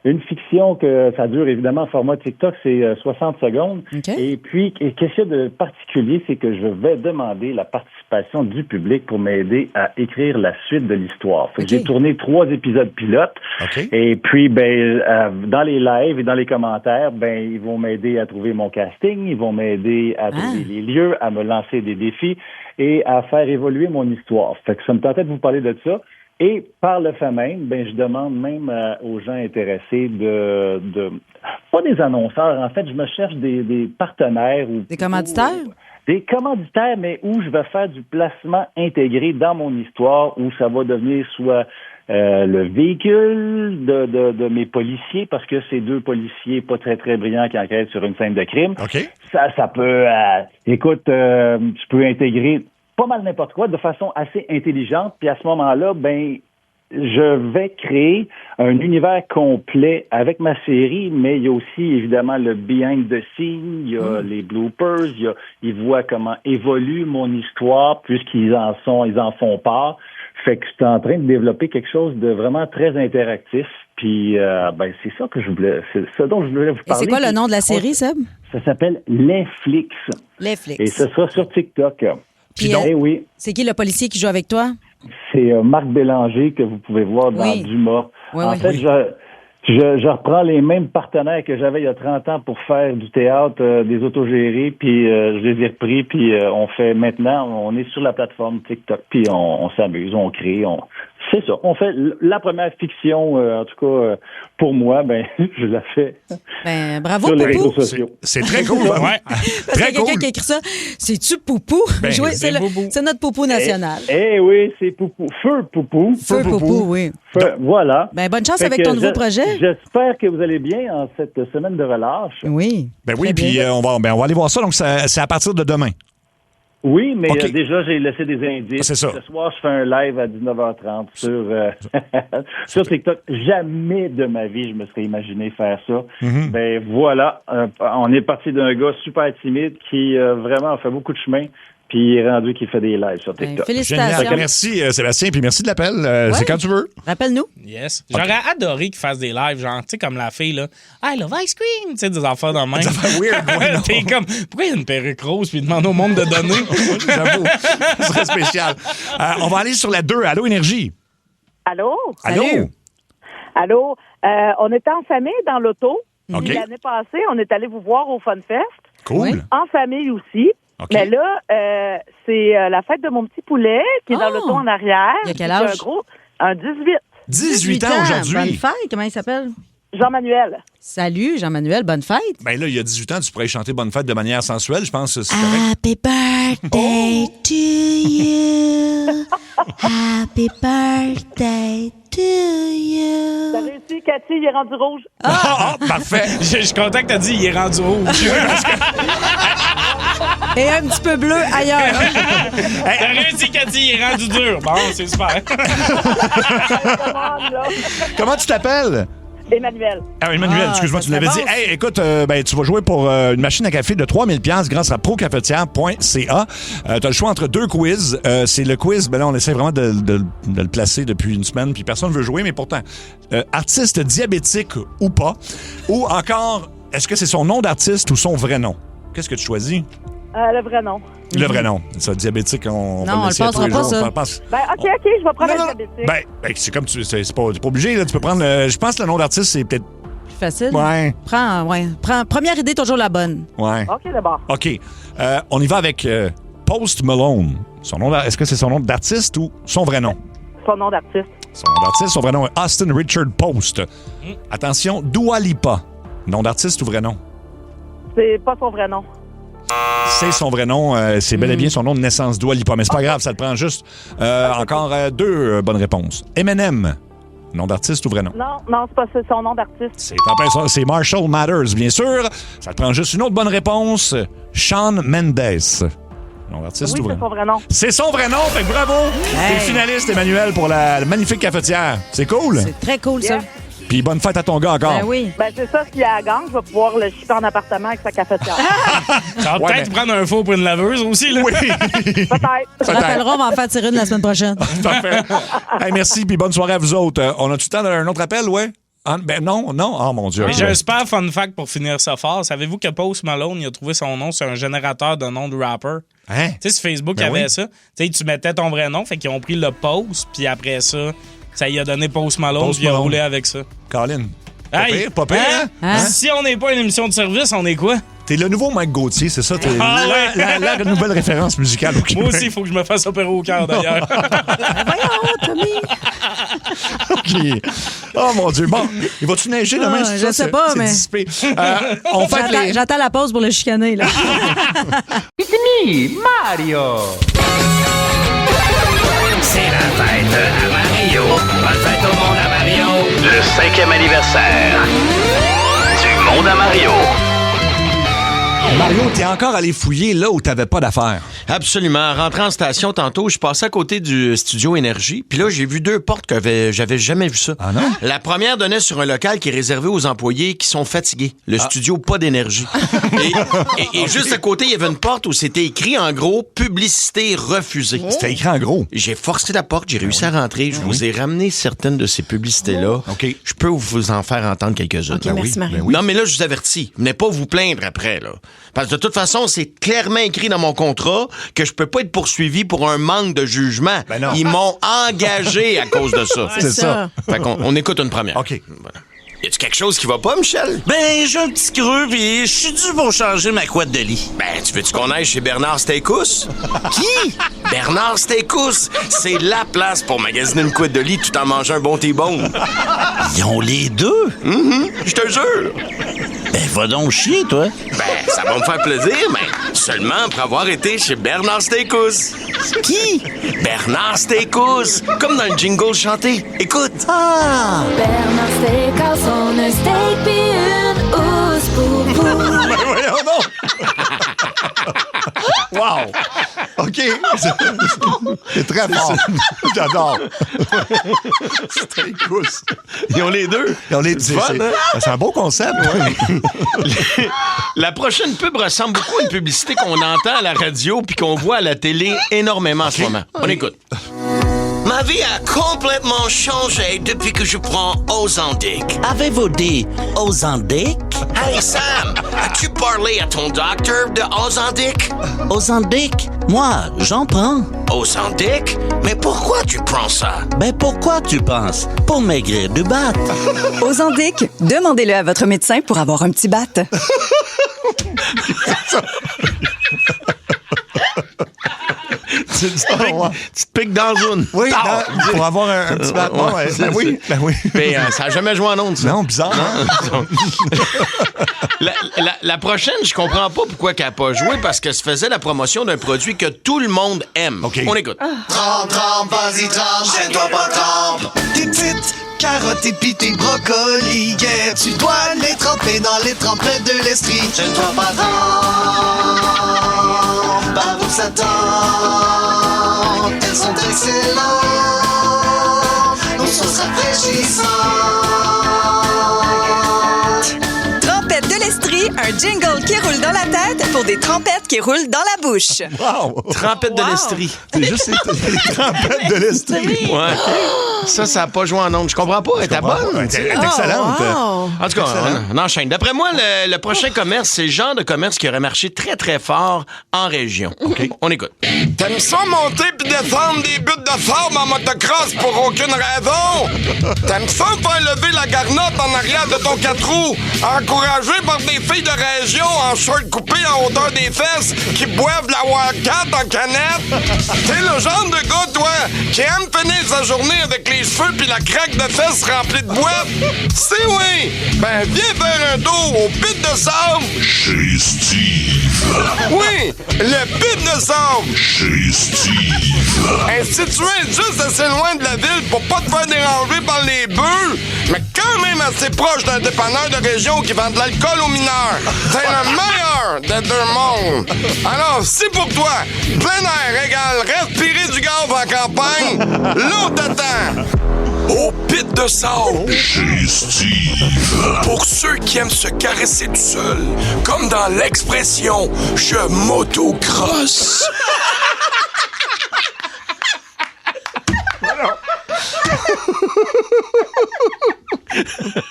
Une fiction que ça dure évidemment en format TikTok, c'est 60 secondes. OK. Et puis, qu'est-ce qu'il y a de particulier, c'est que je vais demander la participation du public pour m'aider à écrire la suite de l'histoire. Fait que OK. J'ai tourné 3 épisodes pilotes. OK. Et puis, dans les lives et dans les commentaires, ils vont m'aider à trouver mon casting, ils vont m'aider à trouver les lieux, à me lancer des défis et à faire évoluer mon histoire. Fait que ça me tentait de vous parler de ça. Et par le fait même, je demande même aux gens intéressés de pas des annonceurs, en fait, je me cherche des partenaires ou Des commanditaires? des commanditaires, mais où je vais faire du placement intégré dans mon histoire, où ça va devenir soit le véhicule de mes policiers, parce que c'est 2 policiers pas très, très brillants qui enquêtent sur une scène de crime. OK. Ça peut... écoute, tu peux intégrer pas mal n'importe quoi de façon assez intelligente, puis à ce moment-là, je vais créer un univers complet avec ma série, mais il y a aussi évidemment le behind the scene, il y a les bloopers, ils voient comment évolue mon histoire puisqu'ils en font part. Fait que je suis en train de développer quelque chose de vraiment très interactif. Puis c'est ça que c'est ce dont je voulais vous parler. Et c'est quoi le nom de la série, Seb? Ça s'appelle Les Flics. Les Flics. Et ce sera sur TikTok. Puis oui. C'est qui le policier qui joue avec toi? C'est Marc Bélanger que vous pouvez voir dans Dumas. Oui, en fait, je reprends les mêmes partenaires que j'avais il y a 30 ans pour faire du théâtre, des autogérés, puis je les ai repris, puis on est sur la plateforme TikTok, puis on s'amuse, on crée, c'est ça. On fait la première fiction, en tout cas pour moi, je la fais bravo, sur les Poupou. réseaux sociaux. C'est très cool. Ouais. Parce Très qu'il y a quelqu'un cool. qui a écrit ça. C'est-tu Poupou? C'est notre Poupou national. Oui, c'est Poupou. Feu Poupou. Feu Poupou, oui. Voilà. Bonne chance Fait avec que ton nouveau projet. J'espère que vous allez bien en cette semaine de relâche. Oui. Oui, puis on va aller voir ça. Donc, c'est à partir de demain. Oui, mais OK. déjà, j'ai laissé des indices. C'est ça. Ce soir, je fais un live à 19h30 sur TikTok. Jamais de ma vie, je me serais imaginé faire ça. Voilà, on est parti d'un gars super timide qui vraiment a fait beaucoup de chemin. Puis il est rendu qu'il fait des lives sur TikTok. Félicitations. Génial. Merci, Sébastien, puis merci de l'appel. C'est quand tu veux. Rappelle-nous. Yes. J'aurais adoré qu'il fasse des lives, genre, tu sais, comme la fille, là. I love ice cream. Tu sais, des affaires dans le même. Des affaires weird, ouais, non. T'es comme, pourquoi il y a une perruque rose puis il demande au monde de donner? J'avoue. Ce serait spécial. On va aller sur la 2. Allô, Énergie. Allô? Allô? Allô? On était en famille dans l'auto. OK. Puis l'année passée, on est allé vous voir au Fun Fest. Cool. Oui. En famille aussi. OK. Mais là, c'est la fête de mon petit poulet qui est dans l'auto en arrière. Il a quel Puis âge? Un 18. 18 ans Bonne aujourd'hui. fête. Comment il s'appelle? Jean-Manuel. Salut, Jean-Manuel. Bonne fête. Ben là, il y a 18 ans, tu pourrais chanter Bonne fête de manière sensuelle, je pense que c'est correct. Happy birthday to you. Happy birthday to you. T'as réussi, Cathy, il est rendu rouge. Parfait. Je suis content que t'as dit il est rendu rouge. Et un petit peu bleu ailleurs. T'as réussi, Cathy, il est rendu dur. Bon, c'est super. Comment tu t'appelles? Emmanuel. Ah, Emmanuel, excuse-moi, ça tu l'avais dit. s'avance. Hey, écoute, tu vas jouer pour une machine à café de 3000 $ grâce à procafetière.ca. Tu as le choix entre 2 quiz. C'est le quiz, là, on essaie vraiment de le placer depuis une semaine, puis personne ne veut jouer, mais pourtant, artiste diabétique ou pas, ou encore, est-ce que c'est son nom d'artiste ou son vrai nom? Qu'est-ce que tu choisis? Le vrai nom. Le vrai nom. Ça, diabétique, on va Non, le laisser on à tous les le passera jours. pas, ça. OK, je vais prendre Non, le non. diabétique. C'est comme tu... C'est pas obligé, là. Tu peux prendre... je pense que le nom d'artiste, c'est peut-être... Plus facile. Ouais. Prends, première idée, toujours la bonne. Ouais. OK, d'abord. OK. On y va avec Post Malone. Est-ce que c'est son nom d'artiste ou son vrai nom? Son nom d'artiste. Son nom d'artiste, son vrai nom est Austin Richard Post. Attention, Dua Lipa. Nom d'artiste ou vrai nom? C'est pas son vrai nom. C'est son vrai nom. C'est bel et bien son nom de naissance, Dua Lipa. Mais c'est pas grave, ça te prend juste encore 2 bonnes réponses. Eminem. Nom d'artiste ou vrai nom? Non, c'est pas son nom d'artiste. C'est en plein ça. C'est Marshall Mathers, bien sûr. Ça te prend juste une autre bonne réponse. Shawn Mendes. Nom d'artiste Oui, ou vrai c'est nom? son vrai nom. C'est son vrai nom, fait que bravo! T'es le finaliste, Emmanuel, pour la magnifique cafetière. C'est cool? C'est très cool, ça. Puis bonne fête à ton gars encore. Ben oui. C'est ça, s'il y a la gang, je vais pouvoir le shipper en appartement avec sa cafetière. Ça va peut-être prendre un faux pour une laveuse aussi, là. Oui! Peut-être. On rappellera, on va en faire tirer une la semaine prochaine. Parfait. Hey, merci, puis bonne soirée à vous autres. On a-tu le temps d'un autre appel, ouais? Non. Oh mon Dieu. Mais OK. j'ai un super fun fact pour finir ça fort. Savez-vous que Post Malone, il a trouvé son nom sur un générateur de nom de rapper? Hein? Tu sais, sur Facebook, il y Ben avait oui. ça. Tu sais, tu mettais ton vrai nom, fait qu'ils ont pris le Post, puis après ça, ça y a donné Post Malone, Post puis il a Malone. roulé avec ça. Colin. Hey, Pas pire, hein? Hein? Si on n'est pas une émission de service, on est quoi? T'es le nouveau Mike Gauthier, c'est ça? T'es Ah ouais. la nouvelle référence musicale au Québec. Moi aussi, il faut que je me fasse opérer au cœur, d'ailleurs. Voyons, Tommy. OK. Oh mon Dieu. Bon, il va-tu neiger demain? Ah, c'est je ça? sais C'est- pas, c'est mais- dissipé. On fait les... J'attends la pause pour le chicaner, là. It's me, Mario! C'est la fête à Mario. Mario. Bonne fête au monde à Mario. Le 5e anniversaire du monde à Mario. Mario, t'es encore allé fouiller là où t'avais pas d'affaires. Absolument. En rentrant en station tantôt, je passais à côté du studio Énergie, puis là, j'ai vu 2 portes que j'avais jamais vu ça. Ah non? La première donnait sur un local qui est réservé aux employés qui sont fatigués. Le studio pas d'énergie. et juste à côté, il y avait une porte où c'était écrit en gros « Publicité refusée ». C'était écrit en gros. J'ai forcé la porte, j'ai réussi à rentrer. Je vous ai ramené certaines de ces publicités-là. OK. Je peux vous en faire entendre quelques-unes. OK, merci, Mario. Non, mais là, je vous avertis. Venez pas vous plaindre après, là. Parce que de toute façon, c'est clairement écrit dans mon contrat que je peux pas être poursuivi pour un manque de jugement. Ben non. Ils m'ont engagé à cause de ça. C'est ça. Fait qu'on on écoute une première. OK. Voilà. Y a-tu quelque chose qui va pas, Michel? Ben, j'ai un petit creux, pis je suis dû pour changer ma couette de lit. Ben, tu veux-tu qu'on aille chez Bernard Steakhouse? Qui? Bernard Steakhouse. C'est la place pour magasiner une couette de lit tout en mangeant un bon T-bone. Ils ont les deux? Je te jure. Ben, va donc chier, toi. Ben, ça va me faire plaisir, mais seulement après avoir été chez Bernard Steakhouse. Qui? Bernard Steakhouse. Comme dans le jingle chanté. Écoute. Ah! Bernard Steakhouse, on a steak pis une housse pour vous. Ben voyons donc! Wow! OK. C'est très fort. J'adore. Steakhouse. Ils ont les deux. Ils ont les deux. C'est un beau concept. La prochaine pub ressemble beaucoup à une publicité qu'on entend à la radio puis qu'on voit à la télé énormément en ce moment. On écoute. Ma vie a complètement changé depuis que je prends Ozempic. Avez-vous dit Ozempic? Hey Sam, as-tu parlé à ton docteur de Ozempic? Ozempic? Moi, j'en prends. Ozempic? Mais pourquoi tu prends ça? Ben pourquoi tu penses? Pour maigrir du bat. Ozempic, demandez-le à votre médecin pour avoir un petit bat. Tu te piques dans la zone. Oui, pour avoir un petit battement. Ouais. Ben oui. Mais ça n'a jamais joué en ondes, ça. Non, bizarre. Hein? La prochaine, je comprends pas pourquoi qu'elle n'a pas joué, parce qu'elle se faisait la promotion d'un produit que tout le monde aime. Okay. On écoute. Trempe, vas-y, trempe, gêne-toi pas, trempe. Tes petites carottes et pis tes brocolis, yeah, tu dois les tremper dans les tremplettes de l'Estrie. Gêne-toi pas, trempe, par où ça tente, elles sont excellentes, nos sauces rafraîchissantes. Trompette de l'Estrie, un jingle qui roule dans la tête pour des trompettes qui roulent dans la bouche. Wow! Trompette de l'Estrie. C'est juste les trompettes de l'Estrie. Ouais. Ça n'a pas joué en ondes. Je comprends pas. Elle était bonne. Elle est excellente. Wow. En tout cas, on enchaîne. D'après moi, le prochain commerce, c'est le genre de commerce qui aurait marché très, très fort en région. OK? On écoute. T'aimes ça monter puis descendre des buttes de sable en motocross pour aucune raison? T'aimes ça faire lever la garnotte en arrière de ton 4 roues, encouragé par des filles de région en short coupé en hauteur des fesses qui boivent la Wildcat en canette? T'es le genre de gars, toi, qui aime finir sa journée avec les cheveux puis la craque de fesses remplie de boîtes? C'est oui! Ben, viens faire un tour au pit de sable chez Steve. Oui, le pit de sable chez Steve. Institué juste assez loin de la ville pour pas te faire déranger par les bœufs, mais quand même assez proche d'un dépanneur de région qui vend de l'alcool aux mineurs. C'est le meilleur des deux mondes. Alors, si pour toi, plein air égale respirer du gaz en campagne, l'eau t'attend. Au pit de sable chez Steve. Pour ceux qui aiment se caresser tout seul, comme dans l'expression « je motocrosse ».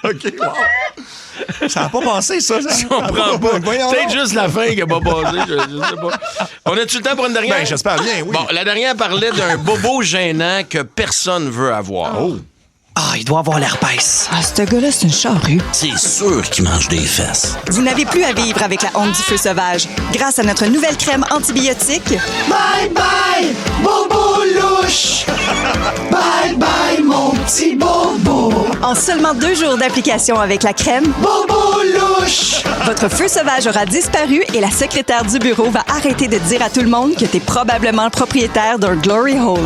OK, wow. Ça n'a pas passé, ça. Je comprends pas. Peut-être juste la fin qui n'a pas passé. Je sais pas. On a-tu le temps pour une dernière? Ben, j'espère bien, oui. Bon, la dernière parlait d'un bobo gênant que personne veut avoir. Oh. Ah, il doit avoir l'herpès. Ah, ce gars-là, c'est une charrue. C'est sûr qu'il mange des fesses. Vous n'avez plus à vivre avec la honte du feu sauvage. Grâce à notre nouvelle crème antibiotique... Bye bye, bobo louche. Bye bye, mon petit bobo. En seulement 2 jours d'application avec la crème... Bobo louche. Votre feu sauvage aura disparu et la secrétaire du bureau va arrêter de dire à tout le monde que t'es probablement le propriétaire d'un glory hole.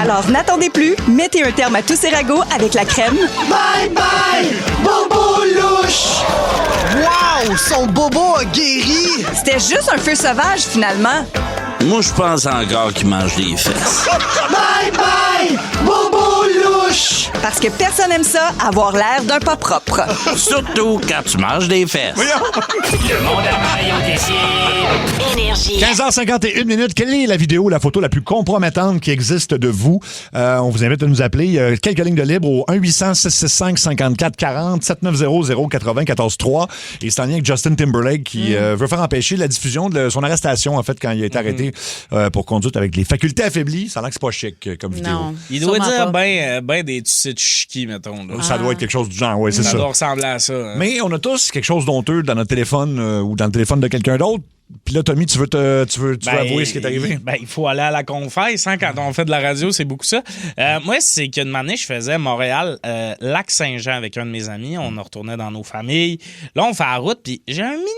Alors n'attendez plus, mettez un terme à tous ces ragots avec la crème. Bye bye, Bobo Louche! Wow, son bobo a guéri! C'était juste un feu sauvage, finalement. Moi, je pense encore qu'il mange des fesses. Bye bye, Bobo Louche! Parce que personne aime ça, avoir l'air d'un pas propre. Surtout quand tu manges des fesses. Le monde à Mario Tessier. Énergie. 15h51. Quelle est la vidéo, la photo la plus compromettante qui existe de vous? On vous invite à nous appeler. Il y a quelques lignes de libre au 1-800-665-5440, 790-080-14-3. Et c'est en lien avec Justin Timberlake qui veut faire empêcher la diffusion de son arrestation, en fait, quand il a été arrêté pour conduite avec les facultés affaiblies. Ça a l'air que c'est pas chic comme vidéo. Non, Il doit dire pas. ben des tucites chiquis, mettons. Là. Ça doit être quelque chose du genre, oui, c'est ça. Ça doit ressembler à ça. Hein. Mais on a tous quelque chose d'honteux dans notre téléphone ou dans le téléphone de quelqu'un d'autre. Puis là, Tommy, tu veux avouer ce qui est arrivé? Il faut aller à la confesse. Hein, quand on fait de la radio, c'est beaucoup ça. Moi, c'est qu'une année, je faisais Montréal, Lac-Saint-Jean avec un de mes amis. On retournait dans nos familles. Là, on fait la route, puis j'ai un minimal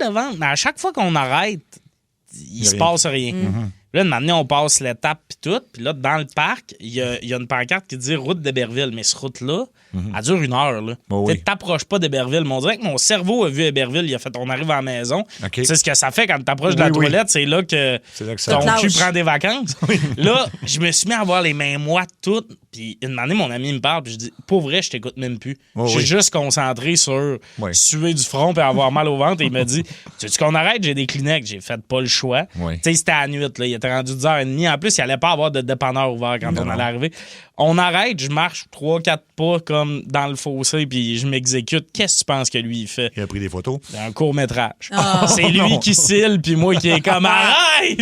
de vent. Mais à chaque fois qu'on arrête, il se passe rien. Là, une année, on passe l'étape puis tout. Puis là, dans le parc, il y a une pancarte qui dit route d'Héberville. Mais cette route-là, elle dure 1 heure. Là. T'approches pas d'Héberville. Mais on dirait que mon cerveau a vu Héberville. Il a fait on arrive à la maison. Okay. Tu sais ce que ça fait quand t'approches de la toilette, c'est là que ton cul prend des vacances. Là, je me suis mis à avoir les mains moites toutes. Puis une année, mon ami me parle. Puis je dis, pour vrai, je t'écoute même plus. Je suis juste concentré sur suer du front et avoir mal au ventre. Et il me dit, tu veux qu'on arrête? J'ai des Kleenex. J'ai fait pas le choix. Tu sais, c'était à la nuit. Là. Il était rendu 10h30. En plus, il allait pas avoir de dépanneur ouvert quand on allait arriver. On arrête, je marche 3-4 pas comme dans le fossé, puis je m'exécute. Qu'est-ce que tu penses que lui, il fait? Il a pris des photos. Un court-métrage. C'est lui qui cille, puis moi qui est comme arrête!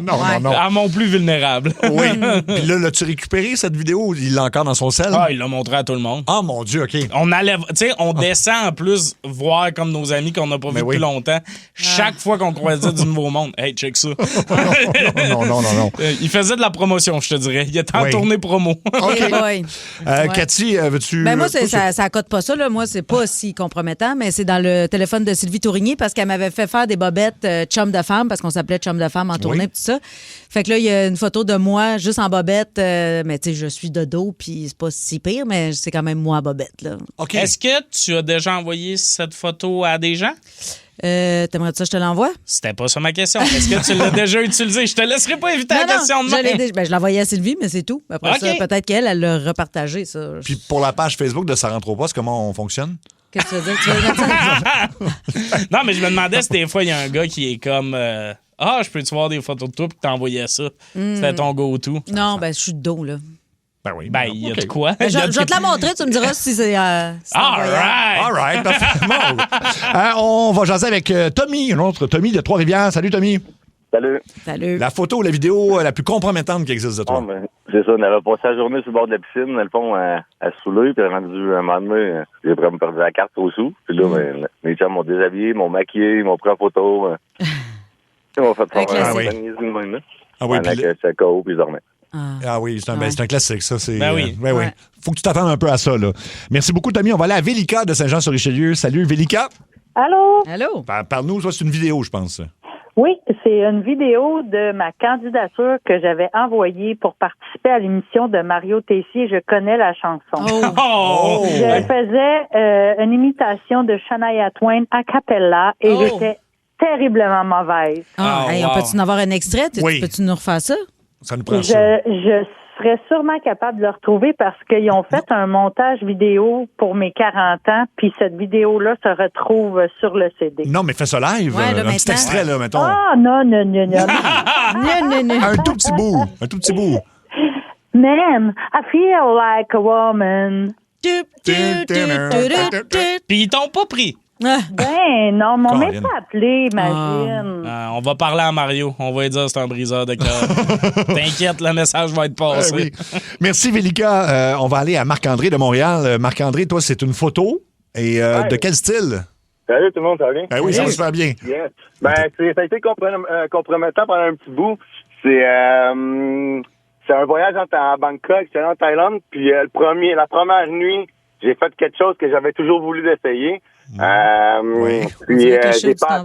Non. À mon plus vulnérable. Oui. Puis là, l'as-tu récupéré cette vidéo? Il l'a encore dans son sel? Il l'a montré à tout le monde. Ah, mon Dieu, OK. On descend en plus voir comme nos amis qu'on n'a pas vu depuis longtemps. Chaque fois qu'on croisait du nouveau monde. Hey, check ça. Non. Il faisait de la promotion, je te dirais. Il était en tournée promo. OK. Cathy, veux-tu... Ben moi, ça accote pas ça. Là. Moi, c'est pas si compromettant, mais c'est dans le téléphone de Sylvie Tourigny parce qu'elle m'avait fait faire des bobettes chum de femme parce qu'on s'appelait chum de femme en tournée et tout ça. Fait que là, il y a une photo de moi juste en bobette, mais tu sais, je suis de dos puis c'est pas si pire, mais c'est quand même moi en bobette. Là. Okay. Est-ce que tu as déjà envoyé cette photo à des gens? T'aimerais ça que je te l'envoie? C'était pas ça ma question. Est-ce que tu l'as déjà utilisé? Je te laisserai pas éviter la question de moi. Je l'ai envoyé à Sylvie, mais c'est tout. Après ça, peut-être qu'elle l'a repartagé, ça. Puis pour la page Facebook de Ça rentre au poste, comment on fonctionne? Qu'est-ce que tu veux dire? Tu veux mettre ça? Non, mais je me demandais si des fois, il y a un gars qui est comme... je peux-tu voir des photos de toi puis t'envoyais ça? C'était ton go-to. Non, je suis de dos, là. Ben oui. Il y a de quoi? Je vais te la montrer, tu me diras si c'est. All right. On va jaser avec Tommy, un autre Tommy de Trois-Rivières. Salut, Tommy. Salut. La photo ou la vidéo la plus compromettante qui existe de toi? C'est ça, on avait passé la journée sur le bord de la piscine, dans le fond, à se saouler, puis rendu un moment donné, j'ai vraiment perdu la carte au sous. Puis là, mes chums m'ont déshabillé, m'ont maquillé, m'ont pris en photo. Ils m'ont fait faire un niaise de même, là. Oui, puis j'étais KO, puis je dormais. Ah oui, c'est un classique, ça. C'est, oui. Faut que tu t'attendes un peu à ça, là. Merci beaucoup, Tommy. On va aller à Vélika de Saint-Jean-sur-Richelieu. Salut, Vélika. Allô? Parle-nous, soit c'est une vidéo, je pense. Oui, c'est une vidéo de ma candidature que j'avais envoyée pour participer à l'émission de Mario Tessier. Je connais la chanson. Je faisais une imitation de Shania Twain a cappella et j'étais terriblement mauvaise. On peut-tu en avoir un extrait? Oui. Peux-tu nous refaire ça? Ça nous prend ça. Je serais sûrement capable de le retrouver parce qu'ils ont fait un montage vidéo pour mes 40 ans, puis cette vidéo-là se retrouve sur le CD. Non, mais fais ça live. Ouais, là, un petit extrait, là, mettons. Non. Un tout petit bout. Man, I feel like a woman. Puis ils t'ont pas pris. Ben non, on m'a pas appelé, imagine. On va parler à Mario. On va lui dire que c'est un briseur de cœur. T'inquiète, le message va être passé. Oui. Merci, Vélika. On va aller à Marc-André de Montréal. Marc-André, toi, c'est une photo. Et de quel style? Salut tout le monde, ça va bien? Ben oui, ça va super bien. Yeah. Ça a été compromettant pendant un petit bout. C'est un voyage à Bangkok, j'étais en Thaïlande, puis la première nuit, j'ai fait quelque chose que j'avais toujours voulu essayer. Puis j'ai pas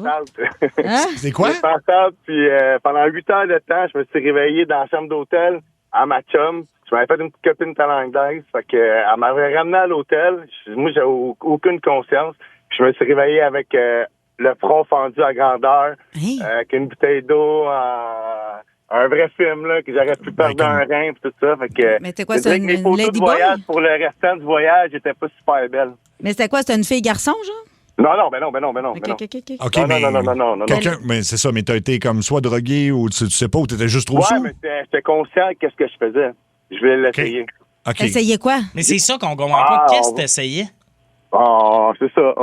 C'est quoi? J'ai pas puis pendant 8 heures de temps, je me suis réveillé dans la chambre d'hôtel à ma chum. Je m'avais fait une petite copine thaïlandaise. Fait que, elle m'avait ramené à l'hôtel. Moi, j'avais aucune conscience. Puis je me suis réveillé avec le front fendu à grandeur, avec une bouteille d'eau, un vrai film, là, que j'aurais pu perdre un rein, pis tout ça. Fait que, mais c'était quoi, c'est mes photos de voyage pour le restant du voyage étaient pas super belles. Mais c'était quoi, c'était une fille-garçon, genre? Non. OK, non. Mais c'est ça, mais t'as été comme soit drogué ou tu sais pas, ou t'étais juste trop sous? Mais j'étais conscient de qu'est-ce que je faisais. Je voulais l'essayer. OK. Essayez quoi? Mais c'est ça qu'on comprend pas. Qu'est-ce que t'essayais? C'est ça.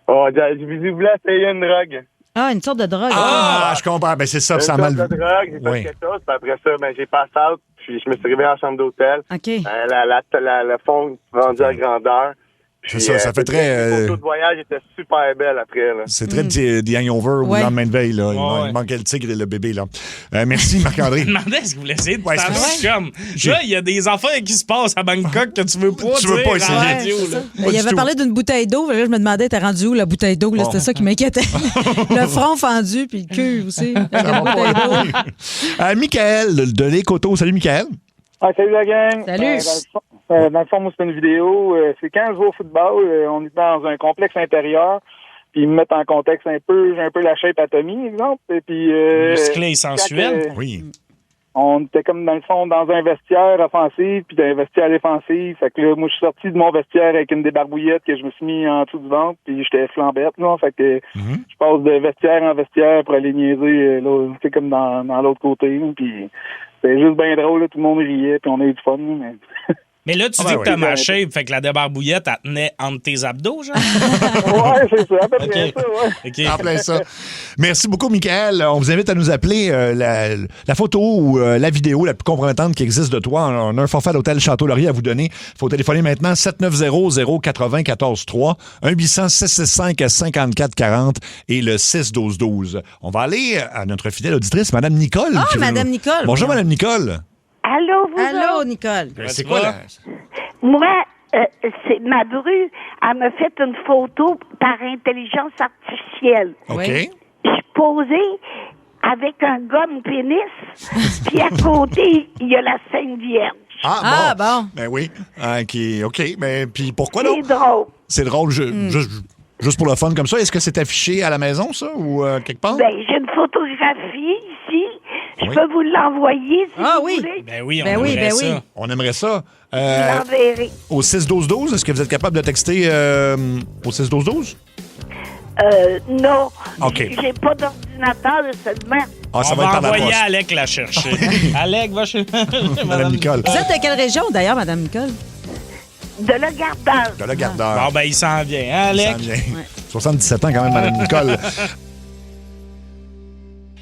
Je voulais essayer une drogue. Ah, une sorte de drogue. Je comprends. Ben, c'est ça, ça a mal. Une sorte de drogue, j'ai fait quelque chose, puis après ça, j'ai passé out, puis je me suis réveillé en chambre d'hôtel. OK. Le fond vendu à grandeur. C'est ça, ça fait très... Les photos de voyage étaient super belles après. Là. C'est très The Hangover ou le lendemain de veille. Là. Il manquait le tigre et le bébé. Là. Merci, Marc-André. Je me demandais ce que vous voulez essayer de comme. Là, il y a des affaires qui se passent à Bangkok que tu veux pas tu veux pas essayer. Radio, il avait parlé d'une bouteille d'eau. Là, je me demandais, t'es rendu où la bouteille d'eau? C'était ça qui m'inquiétait. Le front fendu puis le cul aussi. La bouteille d'eau. Michael de l'Écoto. Salut, Michael. Salut la gang. Salut. Dans le fond, moi, c'est une vidéo. C'est quand je joue au football, on est dans un complexe intérieur, puis ils me mettent en contexte un peu. J'ai un peu la shape à Tommy, exemple. Et puis, musclé et sensuel. Oui. On était comme, dans le fond, dans un vestiaire offensif, puis d'un vestiaire défensif. Fait que là, moi, je suis sorti de mon vestiaire avec une débarbouillette que je me suis mis en dessous du ventre, puis j'étais flambette, là. Fait que je passe de vestiaire en vestiaire pour aller niaiser, là, tu sais, comme dans l'autre côté, là, puis c'était juste bien drôle, là, tout le monde riait, puis on a eu du fun, là, mais... Mais là, tu dis que t'as ma shape, fait que la débarbouillette, elle tenait entre tes abdos, genre? Ouais, c'est ça, à peu près ça, OK. En plein ça. Merci beaucoup, Michael. On vous invite à nous appeler la photo ou la vidéo la plus compromettante qui existe de toi. On a un forfait à l'hôtel Château-Laurier à vous donner. Il faut téléphoner maintenant 790-080-14-3, 1-800-665-5440 et le 6-12-12. On va aller à notre fidèle auditrice, Mme Nicole. Mme Nicole. Bonjour, Mme Nicole. Allô, Nicole. C'est quoi, là? Moi, c'est ma bru. Elle m'a fait une photo par intelligence artificielle. OK. Je suis posée avec un gomme pénis, puis à côté, il y a la Sainte Vierge. Bon. Ben oui. OK. Mais puis pourquoi donc? C'est drôle. C'est drôle. Juste pour le fun comme ça. Est-ce que c'est affiché à la maison, ça, ou quelque part? Ben, j'ai une photographie ici. Je peux vous l'envoyer si vous voulez. Ben oui, on aimerait ça. On aimerait ça. Je l'enverrai. Au 6-12-12, est-ce que vous êtes capable de texter au 6-12-12? Non. OK. J'ai pas d'ordinateur seulement. On va envoyer Alec la chercher. Alec, va chez Mme Nicole. Vous êtes de quelle région, d'ailleurs, Mme Nicole? De la Gardeur. De la Gardeur. Bon, ben, il s'en vient, hein, Alec? Il s'en vient. 77 ans, quand même, Mme Nicole.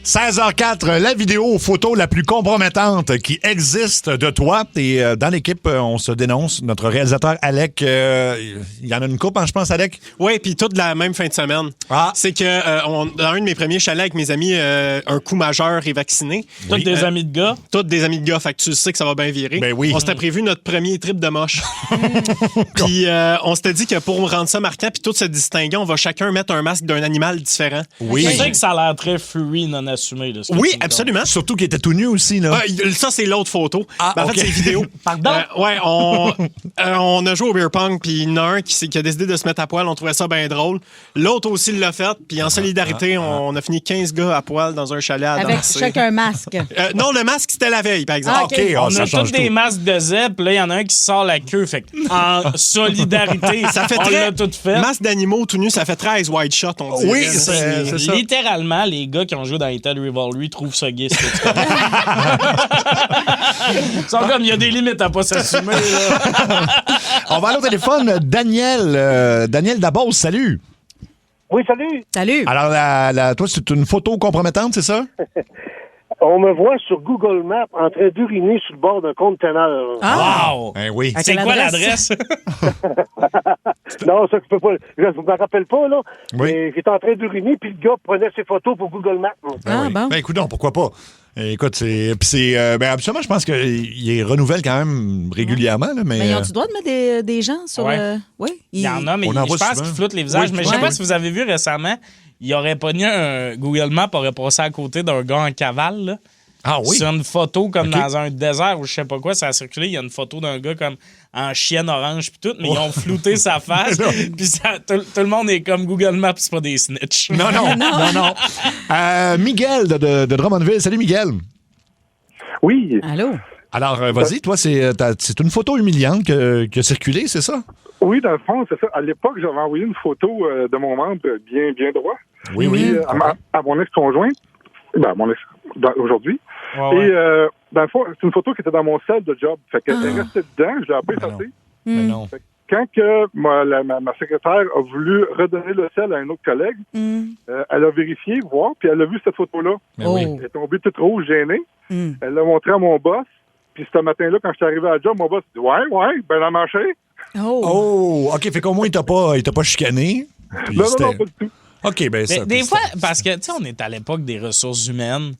16h04, la vidéo photo la plus compromettante qui existe de toi. Et dans l'équipe, on se dénonce. Notre réalisateur, Alec, il y en a une coupe, hein, je pense, Alec? Oui, puis toute la même fin de semaine. C'est que dans un de mes premiers chalets avec mes amis, un coup majeur est vacciné. Tous des amis de gars? Tous des amis de gars, fait que tu sais que ça va bien virer. Ben oui. On s'était prévu notre premier trip de moche. Puis on s'était dit que pour rendre ça marquant puis tout se distinguer, on va chacun mettre un masque d'un animal différent. Oui. C'est vrai que ça a l'air très furry, non assumé. Là, oui, absolument. Surtout qu'il était tout nu aussi, là. Ça, c'est l'autre photo. En fait, c'est vidéo. Pardon? On a joué au beer pong, puis il y en a un qui a décidé de se mettre à poil. On trouvait ça bien drôle. L'autre aussi l'a fait, puis en solidarité, on a fini 15 gars à poil dans un chalet à avec danser. chacun un masque. Non, le masque, c'était la veille, par exemple. On a tous des masques de zep, là, il y en a un qui sort la queue. Fait en solidarité, ça fait on l'a tout fait. Masque d'animaux tout nu, ça fait 13 wide shot, on dirait. Oui, c'est ça. Littéralement, les gars qui ont joué dans Ted Rivalry trouvent ça gay. Ils sont comme, il y a des limites à pas s'assumer. On va aller au téléphone. Daniel Dabos, salut. Oui, salut. Salut. Alors, toi, c'est une photo compromettante, c'est ça? On me voit sur Google Maps en train d'uriner sur le bord d'un conteneur. Wow! Ben oui. C'est quoi l'adresse? Non, ça, je peux pas. Je me rappelle pas, là. Oui. Mais j'étais en train d'uriner, puis le gars prenait ses photos pour Google Maps. Ben oui. Bon. Ben écoute, non, pourquoi pas? Écoute, absolument, je pense qu'il renouvelle quand même régulièrement. Là, mais ils ont-tu le droit de mettre des gens sur le... Oui. Il y en a, mais je pense qu'ils floutent les visages. Mais je sais pas si vous avez vu récemment, il aurait pogné un Google Maps, aurait passé à côté d'un gars en cavale, là. Ah oui? Sur une photo comme dans un désert ou je sais pas quoi, ça a circulé. Il y a une photo d'un gars comme en chienne orange puis tout, mais ils ont flouté sa face. Puis tout le monde est comme Google Maps, c'est pas des snitch. Non. Miguel de Drummondville. Salut, Miguel. Oui. Allô? Alors, vas-y, toi, c'est une photo humiliante qui a circulé, c'est ça? Oui, dans le fond, c'est ça. À l'époque, j'avais envoyé une photo de mon membre bien droit. Oui. À mon ex-conjoint. Aujourd'hui. Ouais. Et dans le fond, c'est une photo qui était dans mon cell de job. Fait qu'elle est restée dedans, je l'ai un peu effacée. Non. Quand ma secrétaire a voulu redonner le sel à un autre collègue, elle a vérifié, voir, puis elle a vu cette photo-là. Elle est tombée toute rouge, gênée. Elle l'a montré à mon boss. Puis ce matin-là, quand je suis arrivé à la job, mon boss dit « Ouais, ben elle a marché. » Oh, OK, fait qu'au moins, il t'a pas chicané. Non, pas du tout. OK, ben ça. Des fois, parce que, tu sais, on est à l'époque des ressources humaines.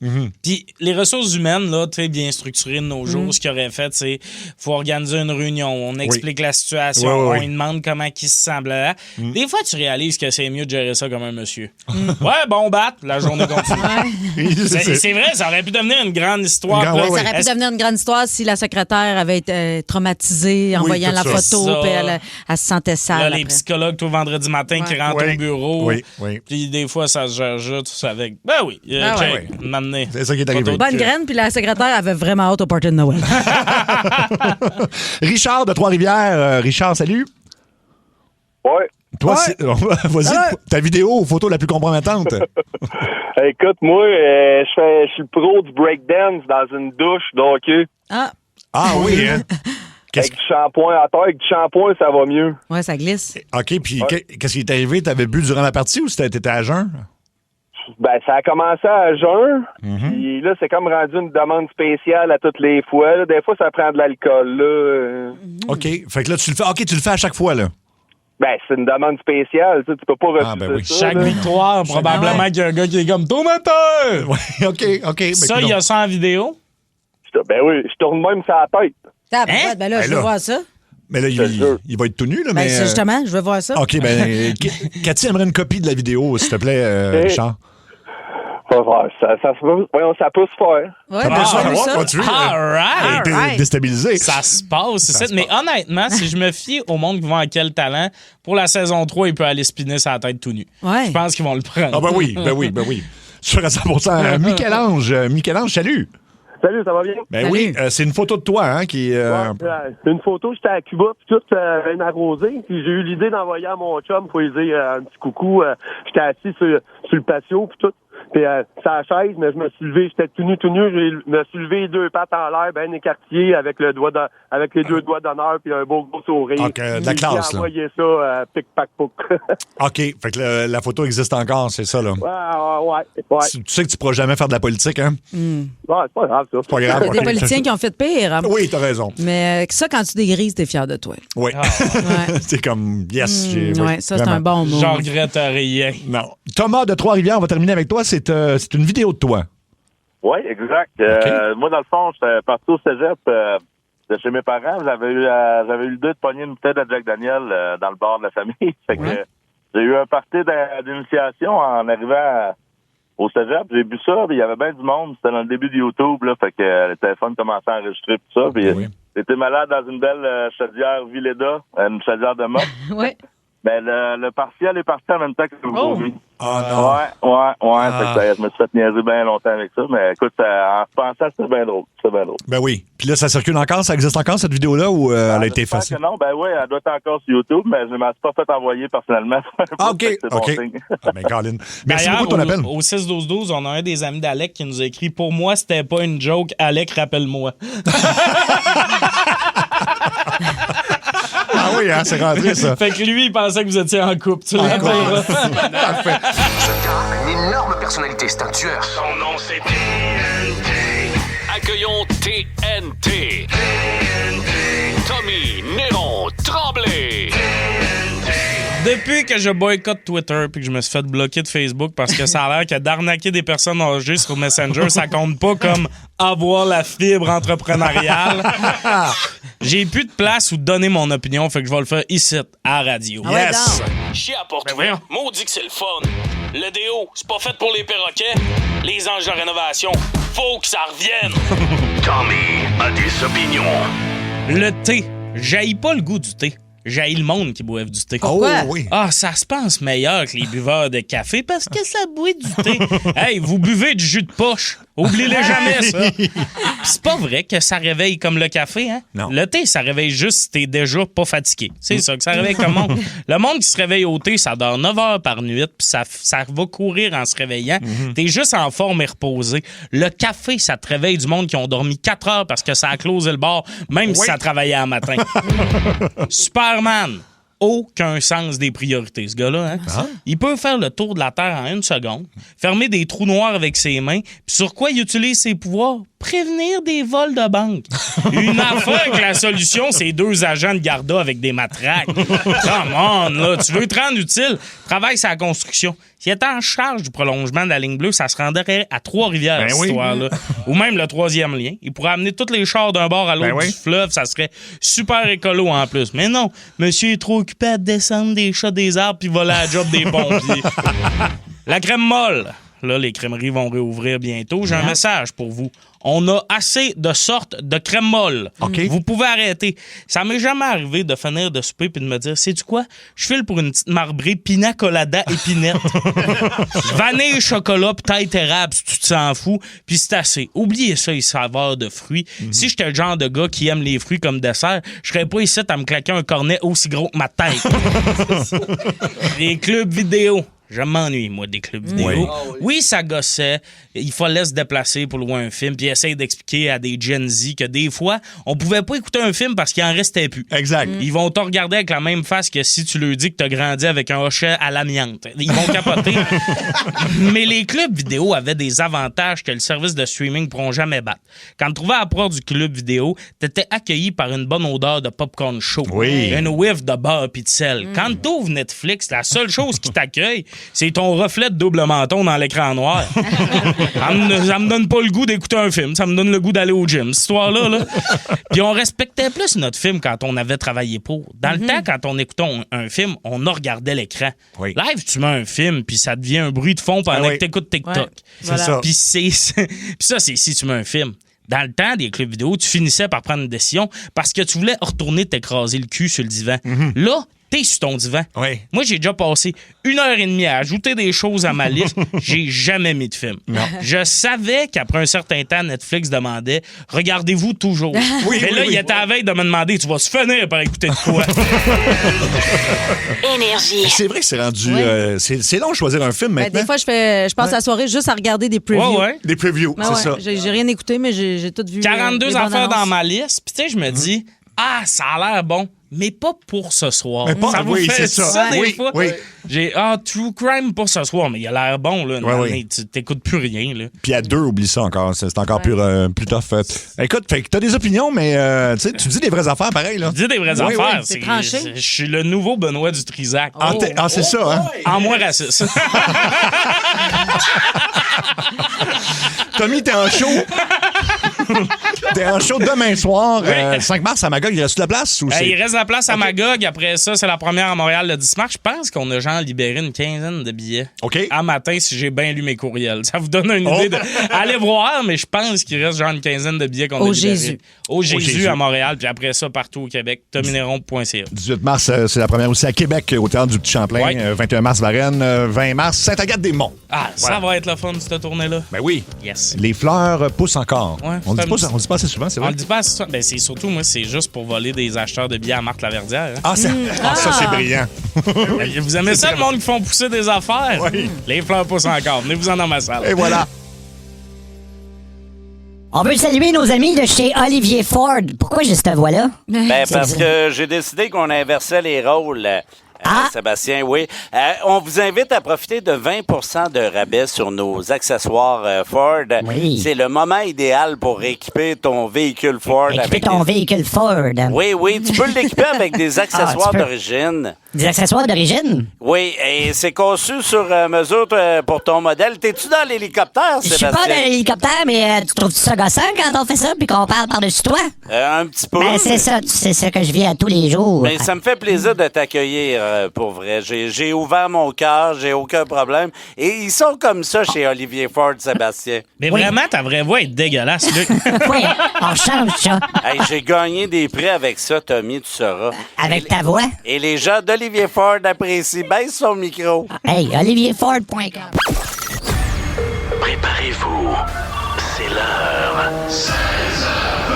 Puis les ressources humaines, là, tu sais, bien structurées de nos jours, ce qu'ils auraient fait, c'est faut organiser une réunion, on explique la situation, on lui demande comment il se sent, blablabla. Des fois, tu réalises que c'est mieux de gérer ça comme un monsieur. Ouais, bon bat, la journée continue. C'est vrai, ça aurait pu devenir une grande histoire. Ça aurait pu devenir une grande histoire si la secrétaire avait été traumatisée en voyant la photo, puis elle se sentait sale. Là, les psychologues, tout vendredi matin, qui rentrent au bureau. Puis des fois, ça se gère juste avec. Ben oui, m'amener. C'est ça qui est arrivé. Bonne graine, puis la secrétaire avait vraiment hâte au party de Noël. Richard de Trois-Rivières. Richard, salut. Ouais. Toi, vas-y, ta vidéo ou photo la plus compromettante. Écoute, moi, je suis le pro du breakdance dans une douche, donc. Ah oui, hein? Avec du shampoing à terre, avec du shampoing, ça va mieux. Ouais, ça glisse. OK, puis qu'est-ce qui est arrivé? T'avais bu durant la partie ou t'étais à jeun? Ben, ça a commencé à jeun. Puis là, c'est comme rendu une demande spéciale à toutes les fois. Là. Des fois, ça prend de l'alcool, là. OK. Fait que là, tu le fais à chaque fois, là. Ben, c'est une demande spéciale. Tu peux pas refuser ça. Chaque victoire, probablement qu'il y a un gars qui est comme donateur. Ouais, OK. Ça, il y a ça en vidéo? Ben oui, je tourne même sa tête. Ben là, je veux voir ça. Mais là, il va être tout nu, là. Ben, justement, je veux voir ça. OK, ben, Cathy aimerait une copie de la vidéo, s'il te plaît, Richard. Ça peut se faire. Ouais, tu es déstabilisé. Ça se passe. Mais honnêtement, si je me fie au monde qui va en quel talent, pour la saison 3, il peut aller spinner sa tête tout nu. Ouais. Je pense qu'ils vont le prendre. Ah, ben oui. Sûr à 100%. Michel-Ange, salut. Salut, ça va bien? Ben oui, c'est une photo de toi, hein, qui... C'est une photo, j'étais à Cuba, puis tout bien arrosé, puis j'ai eu l'idée d'envoyer à mon chum pour lui dire un petit coucou. J'étais assis sur le patio, puis tout. Puis c'est à la chaise, mais je me suis levé, j'étais tout nu, je me suis levé 2 pattes en l'air, bien écarquillé, avec les 2 doigts d'honneur, puis un beau gros sourire. OK, de la classe, j'ai envoyé ça, pic-pac-pouc. OK, fait que la photo existe encore, c'est ça, là? Ouais. Tu sais que tu pourras jamais faire de la politique, hein? Ouais, c'est pas grave, ça. C'est pas grave. Il y a des politiciens qui ont fait pire. Hein? Oui, t'as raison. Mais ça, quand tu dégrises, t'es fier de toi. Oui. C'est comme, yes. Ouais, ça, c'est un bon mot. J'en regrette rien. Non. Thomas de Trois-Rivières, on va terminer avec toi. C'est une vidéo de toi. Oui, exact. Moi, dans le fond, j'étais parti au cégep de chez mes parents. J'avais eu l'idée de pogner une bouteille de Jack Daniel dans le bar de la famille. Fait que j'ai eu un party d'initiation en arrivant au cégep. J'ai bu ça, puis il y avait bien du monde. C'était dans le début de YouTube, là. Fait que le téléphone commençait à enregistrer tout ça. Puis j'étais malade dans une belle chaudière Villeda, une chaudière de mop. Ouais. Ben, le partiel est parti en même temps que le vomi. Ah non. Ouais. Fait que je me suis fait niaiser bien longtemps avec ça. Mais écoute, en pensant, c'était bien drôle. Ben oui. Puis là, ça circule encore? Ça existe encore, cette vidéo-là, ou elle a été effacée? Non, ben oui, elle doit être encore sur YouTube, mais je ne m'en suis pas fait envoyer personnellement. OK. Bon signe. Ben, Colin. Merci beaucoup de ton appel. Au 6-12-12, on a un des amis d'Alec qui nous a écrit « Pour moi, c'était pas une joke. Alec, rappelle-moi. » Ah oui, hein, c'est rentré, ça. Fait que lui, il pensait que vous étiez en couple. Tu l'as dit. Parfait. Ce gars a une énorme personnalité, c'est un tueur. Son nom, c'est TNT. Accueillons TNT. Tommy Néron Tremblay. Depuis que je boycotte Twitter puis que je me suis fait bloquer de Facebook parce que ça a l'air que d'arnaquer des personnes âgées sur Messenger, ça compte pas comme avoir la fibre entrepreneuriale. J'ai plus de place où donner mon opinion, fait que je vais le faire ici, à la radio. Yes! Chier à porte ouverte. Maudit que c'est le fun. Le déo, c'est pas fait pour les perroquets. Les anges de rénovation, faut que ça revienne. Tommy a des opinions. Le thé, j'haïs pas le goût du thé. J'haïs le monde qui boive du thé. Pourquoi? Oh, oui. Ah, ça se pense meilleur que les buveurs de café parce que ça boit du thé. Hey, vous buvez du jus de poche. Oubliez-le jamais, ça. Pis c'est pas vrai que ça réveille comme le café, hein? Non. Le thé, ça réveille juste si t'es déjà pas fatigué. C'est ça que ça réveille comme monde. Le monde qui se réveille au thé, ça dort 9 heures par nuit, puis ça va courir en se réveillant. T'es juste en forme et reposé. Le café, ça te réveille du monde qui ont dormi 4 heures parce que ça a closé le bar, même si ça travaillait un matin. Superman. Aucun sens des priorités, ce gars-là. Hein? Il peut faire le tour de la Terre en 1 seconde, fermer des trous noirs avec ses mains, puis sur quoi il utilise ses pouvoirs? Prévenir des vols de banque. Une affaire que la solution, c'est 2 agents de garda avec des matraques. Come on, là, tu veux te rendre utile? Travaille sur la construction. S'il était en charge du prolongement de la ligne bleue, ça se rendrait à Trois-Rivières, cette histoire-là. Ou même le 3e lien. Il pourrait amener tous les chars d'un bord à l'autre du fleuve. Ça serait super écolo en plus. Mais non, monsieur est trop occupé à descendre des chats des arbres puis voler à la job des pompiers. La crème molle. Là, les crèmeries vont réouvrir bientôt. J'ai un message pour vous. On a assez de sortes de crème molle. Vous pouvez arrêter. Ça m'est jamais arrivé de finir de souper puis de me dire, sais-tu quoi? Je file pour une petite marbrée pina colada épinette. Vanille, chocolat, peut-être érable, si tu te sens fou. Puis c'est assez. Oubliez ça, les saveurs de fruits. Si j'étais le genre de gars qui aime les fruits comme dessert, je serais pas ici à me claquer un cornet aussi gros que ma tête. Les clubs vidéo. Je m'ennuie, moi, des clubs vidéo. Oui, ça gossait. Il fallait se déplacer pour louer un film puis essayer d'expliquer à des Gen Z que des fois, on pouvait pas écouter un film parce qu'il en restait plus. Exact. Ils vont te regarder avec la même face que si tu leur dis que t'as grandi avec un hochet à l'amiante. Ils vont capoter. Mais les clubs vidéo avaient des avantages que le service de streaming ne pourront jamais battre. Quand tu trouvais à la porte du club vidéo, t'étais accueilli par une bonne odeur de popcorn chaud. Une whiff de beurre pis de sel. Quand t'ouvres Netflix, la seule chose qui t'accueille, c'est ton reflet de double menton dans l'écran noir. Ça me donne pas le goût d'écouter un film. Ça me donne le goût d'aller au gym, cette histoire-là. Là. Puis on respectait plus notre film quand on avait travaillé pour. Dans le temps, quand on écoutait un film, on regardait l'écran. Live, tu mets un film, puis ça devient un bruit de fond pendant que t'écoutes TikTok. C'est ça. Puis ça, c'est si tu mets un film. Dans le temps des clubs vidéo, tu finissais par prendre une décision parce que tu voulais retourner t'écraser le cul sur le divan. Là, t'es sur ton divan. Moi, j'ai déjà passé 1h30 à ajouter des choses à ma liste. J'ai jamais mis de film. Je savais qu'après un certain temps, Netflix demandait « Regardez-vous toujours? » Mais là, il était à la veille de me demander « Tu vas se finir par écouter de quoi? » Énergie. C'est vrai que c'est rendu... c'est long de choisir un film maintenant. Des fois, je passe la soirée juste à regarder des previews. Des previews, c'est ça. J'ai rien écouté, mais j'ai tout vu. 42 affaires dans ma liste. Puis tu sais, je me dis « Ah, ça a l'air bon. » Mais pas pour ce soir. Ça vous fait ça des fois? J'ai True Crime pour ce soir, mais il a l'air bon. Là, tu t'écoutes plus rien. Là. Puis à 2, oublie ça encore. C'est encore plus tough. Écoute, fait que t'as des opinions, mais tu dis des vraies affaires pareil. Là. Je dis des vraies affaires. C'est tranché. Je suis le nouveau Benoît du Trisac. C'est ça, hein? En moins raciste. Tommy, t'es en show. T'es en show demain soir, 5 mars à Magog. Il reste de la place? Ou il reste de la place à Magog. Après ça, c'est la première à Montréal le 10 mars. Je pense qu'on a genre libéré une quinzaine de billets. À matin, si j'ai bien lu mes courriels. Ça vous donne une idée. Allez voir, mais je pense qu'il reste genre une quinzaine de billets qu'on a libérés. Au Jésus à Montréal. Puis après ça, partout au Québec. tomineron.ca. 18 mars, c'est la première aussi à Québec, au Théâtre du Petit Champlain. 21 mars, Varennes. 20 mars, Sainte-Agathe-des-Monts. Ça va être le fun, cette tournée-là. Ben oui. Yes. Les fleurs poussent encore. On dit pas assez souvent, c'est vrai? On le dit pas assez souvent. Ben, c'est surtout, moi, c'est juste pour voler des acheteurs de billets à Marthe-Laverdière. Hein? Ça, c'est brillant. Vous aimez ça, le monde qui font pousser des affaires? Les fleurs poussent encore. Venez-vous-en dans ma salle. Et voilà. On veut saluer nos amis de chez Olivier Ford. Pourquoi j'ai cette voix-là? Parce que j'ai décidé qu'on inversait les rôles. Sébastien, oui. On vous invite à profiter de 20% de rabais sur nos accessoires Ford. Oui. C'est le moment idéal pour équiper ton véhicule Ford. Véhicule Ford. Oui. Tu peux l'équiper avec des accessoires d'origine. Des accessoires d'origine? Oui, et c'est conçu sur mesure pour ton modèle. T'es-tu dans l'hélicoptère, Sébastien? Je suis pas dans l'hélicoptère, mais tu trouves-tu ça gossant quand on fait ça puis qu'on parle par-dessus toi? Un petit peu. C'est ça que je vis à tous les jours. Mais ça me fait plaisir de t'accueillir, pour vrai. J'ai ouvert mon cœur, j'ai aucun problème. Et ils sont comme ça chez Olivier Ford, Sébastien. Mais vraiment, ta vraie voix est dégueulasse, Luc. Oui, on change ça. Hey, j'ai gagné des prix avec ça, Tommy, tu sauras. Avec ta voix? Et les gens d'Olivier Ford apprécient. Baisse son micro. Hey, olivierford.com. Préparez-vous, c'est l'heure. 16h20.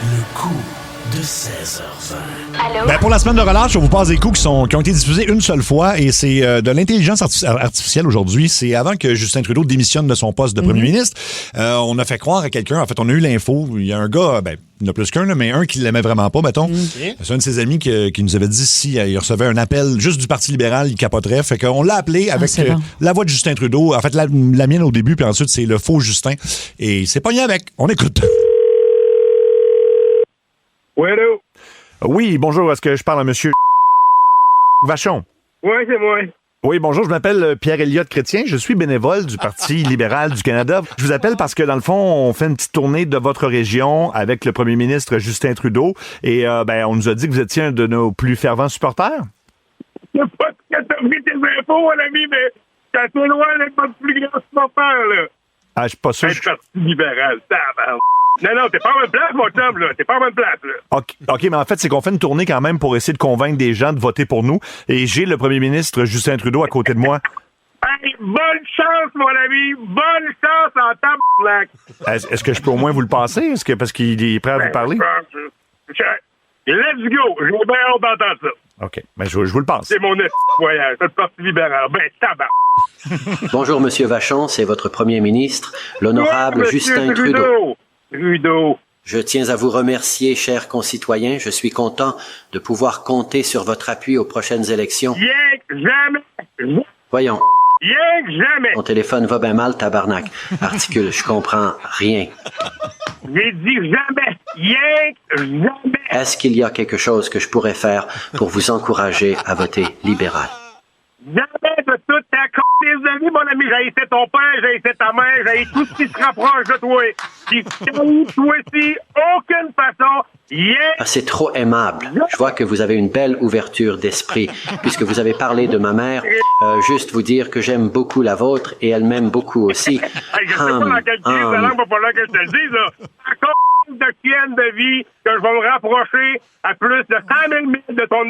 Le coup de 16h20. Allô? Ben, pour la semaine de relâche, on vous passe des coups qui ont été diffusés une seule fois et c'est de l'intelligence artificielle aujourd'hui. C'est avant que Justin Trudeau démissionne de son poste de premier ministre. On a fait croire à quelqu'un, en fait, on a eu l'info. Il y a un gars, ben, il y en a plus qu'un, là, mais un qui l'aimait vraiment pas, mettons. C'est un de ses amis qui nous avait dit si il recevait un appel juste du Parti libéral, il capoterait. Fait qu'on l'a appelé avec la voix de Justin Trudeau. En fait, la mienne au début, puis ensuite, c'est le faux Justin. Et il s'est pogné avec. On écoute. Oui, allô? Oui, bonjour. Est-ce que je parle à monsieur Vachon? Oui, c'est moi. Oui, bonjour, je m'appelle Pierre-Éliott Chrétien, je suis bénévole du Parti libéral du Canada. Je vous appelle parce que, dans le fond, on fait une petite tournée de votre région avec le premier ministre Justin Trudeau et on nous a dit que vous étiez un de nos plus fervents supporters. Je sais pas ce que t'as pris tes infos, mon ami, mais t'es assez loin d'être notre plus grand supporter, là. Ah, je suis pas sûr. Être Parti libéral, tabarnak. Non, t'es pas en bonne place, mon chum, là. T'es pas en bonne place, là. OK, mais en fait, c'est qu'on fait une tournée quand même pour essayer de convaincre des gens de voter pour nous. Et j'ai le premier ministre Justin Trudeau à côté de moi. Hey, bonne chance, mon ami. Bonne chance en tabarnak. Est-ce que je peux au moins vous le passer? Est-ce que parce qu'il est prêt à vous parler? Let's go. J'ai bien hâte d'entendre ça. OK, mais je vous le passe. C'est mon voyage. C'est le Parti libéral. Ben, tabarnak. Bonjour, Monsieur Vachon, c'est votre premier ministre, l'honorable Justin Trudeau. Je tiens à vous remercier, chers concitoyens. Je suis content de pouvoir compter sur votre appui aux prochaines élections. Jamais. Voyons. Jamais. Ton téléphone va bien mal, tabarnak. Articule, je comprends rien. J'ai dit jamais. Jamais. Est-ce qu'il y a quelque chose que je pourrais faire pour vous encourager à voter libéral? Jamais de toute ta de vie, mon ami. J'ai été ton père, j'ai été ta mère, j'ai tout ce qui se rapproche de toi. Puis toi aussi, aucune façon. Ah, c'est trop aimable. Je vois que vous avez une belle ouverture d'esprit, puisque vous avez parlé de ma mère. Juste vous dire que j'aime beaucoup la vôtre et elle m'aime beaucoup aussi. Je sais pas dans quelle crise de langue va falloir que je te le dise, là. De tienne de vie que je vais me rapprocher à plus de 100 000 milles de ton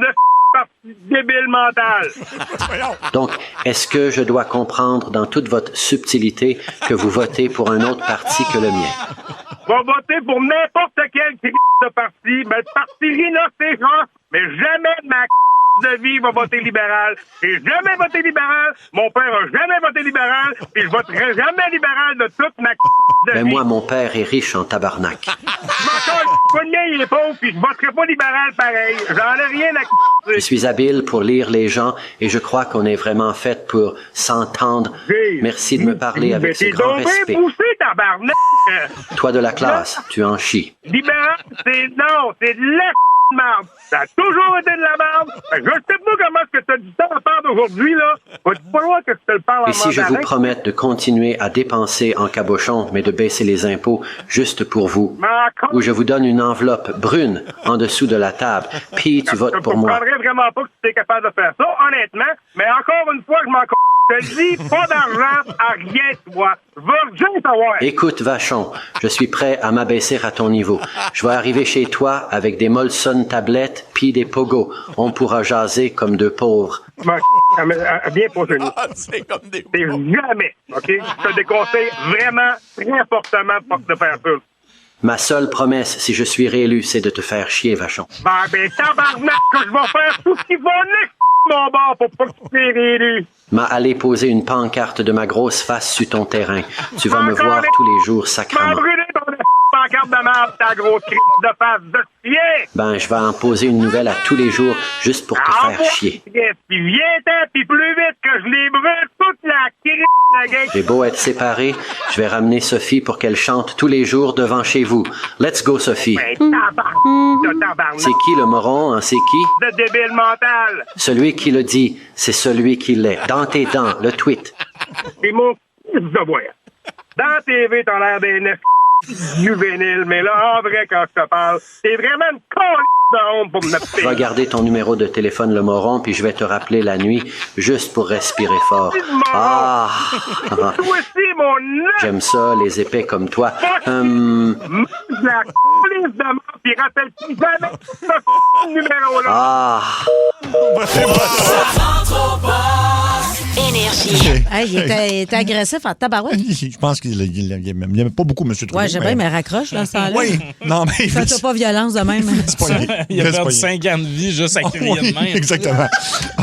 parti débile mental. Donc, est-ce que je dois comprendre dans toute votre subtilité que vous votez pour un autre parti que le mien? Je vais voter pour n'importe quel de parti, mais le parti rhinocéros, mais jamais de ma de vie va voter libéral. J'ai jamais voté libéral. Mon père a jamais voté libéral. Et je voterai jamais libéral de toute ma de vie. Mais moi, mon père est riche en tabarnak. Le mien, il est pauvre, puis je voterai pas libéral pareil. J'en ai rien à Je suis habile pour lire les gens et je crois qu'on est vraiment fait pour s'entendre. Merci de me parler avec ce grand respect. Poussé, tabarnak. Toi de la classe, tu en chies. Libéral, c'est de la merde. Ça a toujours été de la merde. Je sais pas comment est-ce que tu as du temps à faire d'aujourd'hui, là. Va-tu falloir que je te le parle en Et si je vous promets de continuer à dépenser en cabochon, mais de baisser les impôts juste pour vous, ou je vous donne une enveloppe brune en dessous de la table, puis tu votes pour moi. Je comprendrais vraiment pas que tu es capable de faire ça, honnêtement, mais encore une fois, je m'en je te dis, pas d'argent à rien, toi. Je veux rien savoir. Écoute, Vachon, je suis prêt à m'abaisser à ton niveau. Je vais arriver chez toi avec des Molson tablettes puis des pogos. On pourra jaser comme deux pauvres. Bien pour genou. C'est comme des pauvres. Jamais, OK? Je te déconseille vraiment, très fortement de faire ça. Ma seule promesse, si je suis réélu, c'est de te faire chier, Vachon. Ben, tabarnak, que je vais faire tout ce qui va mon bord pour pas que tu sois réélu. M'a allé poser une pancarte de ma grosse face sur ton terrain. Tu vas me voir tous les jours, sacrément. Pancarte de merde, ta grosse crise de face de chien. Ben, je vais en poser une nouvelle à tous les jours, juste pour te faire chier. Puis viens-t'en, puis plus vite que je les brûle toute la crise de gueule. J'ai beau être séparé, je vais ramener Sophie pour qu'elle chante tous les jours devant chez vous. Let's go, Sophie. Ben, tabarnak. C'est qui le moron, hein? C'est qui? Le débile mental. Celui qui le dit, c'est celui qui l'est. Dans tes dents, le tweet. C'est mon fils de voyage. Dans la TV, t'as l'air d'un juvénile, mais là, en vrai, quand je te parle, t'es vraiment une de honte pour me Je vais garder ton numéro de téléphone, le moron, puis je vais te rappeler la nuit, juste pour respirer fort. Ah! Toi aussi, mon nom! J'aime ça, les épais comme toi. La police de mort, puis rappelle-tu jamais ce numéro-là! Ah! Énergie. Hey, il était agressif en tabarouette. Je pense qu'il n'aimait pas beaucoup M. Trudeau. Ouais, j'ai bien, mais raccroche dans ce temps-là. Oui, non, mais... Fais-toi pas violence de même. Il a perdu 5 ans de vie juste à crier de même. Exactement.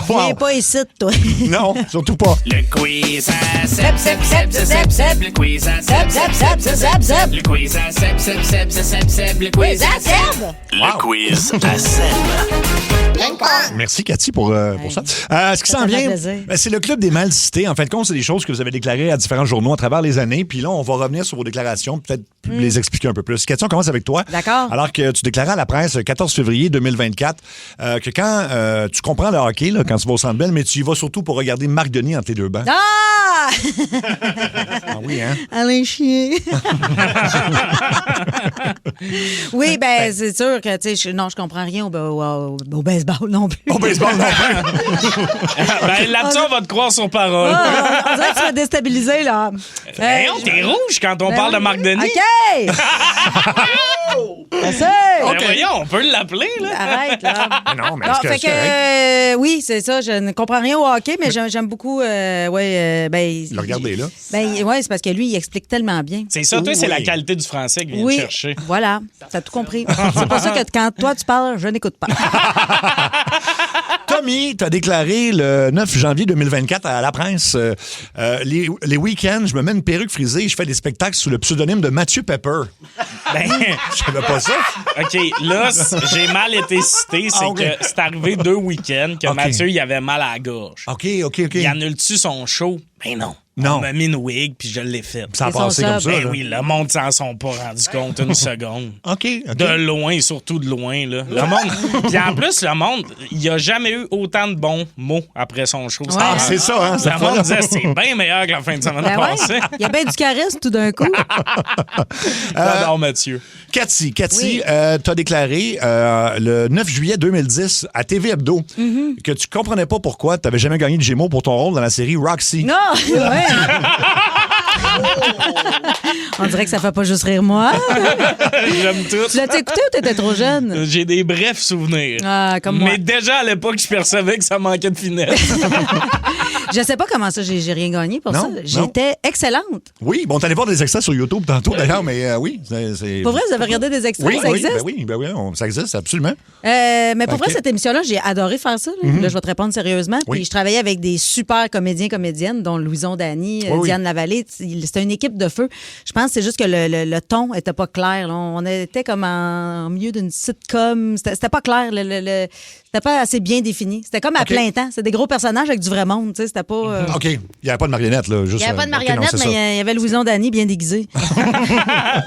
Viens pas ici, toi. Non, surtout pas. Le quiz à Seb, Seb, Seb, Seb, Seb. Le quiz à Seb, Seb, Seb, Seb, Seb. Le quiz à Seb, Seb, Seb, Seb, Seb. Le quiz à Seb. Le quiz à Seb. Merci, Cathy, pour ça. Ce qui s'en vient, c'est le Club des mal cités. En fin de compte, c'est des choses que vous avez déclarées à différents journaux à travers les années. Puis là, on va revenir sur vos déclarations, peut-être les expliquer un peu plus. Cathy, on commence avec toi. D'accord. Alors que tu déclarais à la presse le 14 février 2024 que quand tu comprends le hockey, là, quand tu vas au Centre Bell, mais tu y vas surtout pour regarder Marc Denis entre les deux bancs. Ah! Ah oui, hein? Allez chier. Oui, ben c'est sûr que, tu sais, je comprends rien au baseball non plus. Au baseball non plus. Ben là-dessus, on va te croire sur parole. On dirait que tu vas déstabiliser, là. T'es rouge quand on parle de Marc Denis. OK! Ben voyons, on peut l'appeler, là. Arrête, là. Non, mais fait que, oui, c'est ça. Je ne comprends rien au hockey, mais j'aime beaucoup. Le regarder, là. Oui, c'est parce que lui, il explique tellement bien. C'est ça, toi, c'est la qualité du français qu'il vient de chercher. Voilà. T'as tout compris. C'est pour ça que quand toi, tu parles, je n'écoute pas. Tommy, tu as déclaré le 9 janvier 2024 à la presse les week-ends, je me mets une perruque frisée et je fais des spectacles sous le pseudonyme de Mathieu Pepper. Ben, je savais pas ça. OK, là, j'ai mal été cité. C'est que c'est arrivé 2 week-ends que Mathieu, il avait mal à la gorge. OK. Il annule-tu son show? Ben non. Non. On m'a mis une wig, puis je l'ai fait. Ça a passé comme ça. Ben là. oui, le monde s'en sont pas rendu compte une seconde. OK. De loin, surtout de loin. Là. Le monde. Puis en plus, le monde, il n'y a jamais eu autant de bons mots après son show. Ouais. Ah, c'est ça, hein? Le monde disait c'est bien meilleur que la fin de semaine passée. Il y a bien du charisme tout d'un coup. J'adore Mathieu. Cathy, oui. Tu as déclaré le 9 juillet 2010 à TV Hebdo que tu comprenais pas pourquoi tu n'avais jamais gagné de Gémeaux pour ton rôle dans la série Roxy. Non! Ouais. On dirait que ça fait pas juste rire moi. J'aime tout. Tu l'as écouté ou t'étais trop jeune? J'ai des brefs souvenirs. Ah, comme moi. Mais déjà à l'époque, je percevais que ça manquait de finesse. Je sais pas comment ça, j'ai rien gagné pour ça. J'étais excellente. Oui, bon, t'allais voir des extraits sur YouTube tantôt d'ailleurs, mais oui. C'est... Pour vrai, vous avez regardé des extraits? Oui, ça existe? Ben oui, ça existe, absolument. Mais pour vrai, cette émission-là, j'ai adoré faire ça. Là, je vais te répondre sérieusement. Oui. Puis je travaillais avec des super comédiens, comédiennes, dont Louison Dany, Diane Lavallée. C'était une équipe de feu. Je pense que c'est juste que le ton était pas clair. Là. On était comme en milieu d'une sitcom. C'était pas clair. C'était pas assez bien défini. C'était comme à plein temps. C'était des gros personnages avec du vrai monde. C'était pas... OK. Il n'y avait pas de marionnette. Là, juste, il n'y avait pas de marionnette, mais il y avait Louison Dany bien déguisée.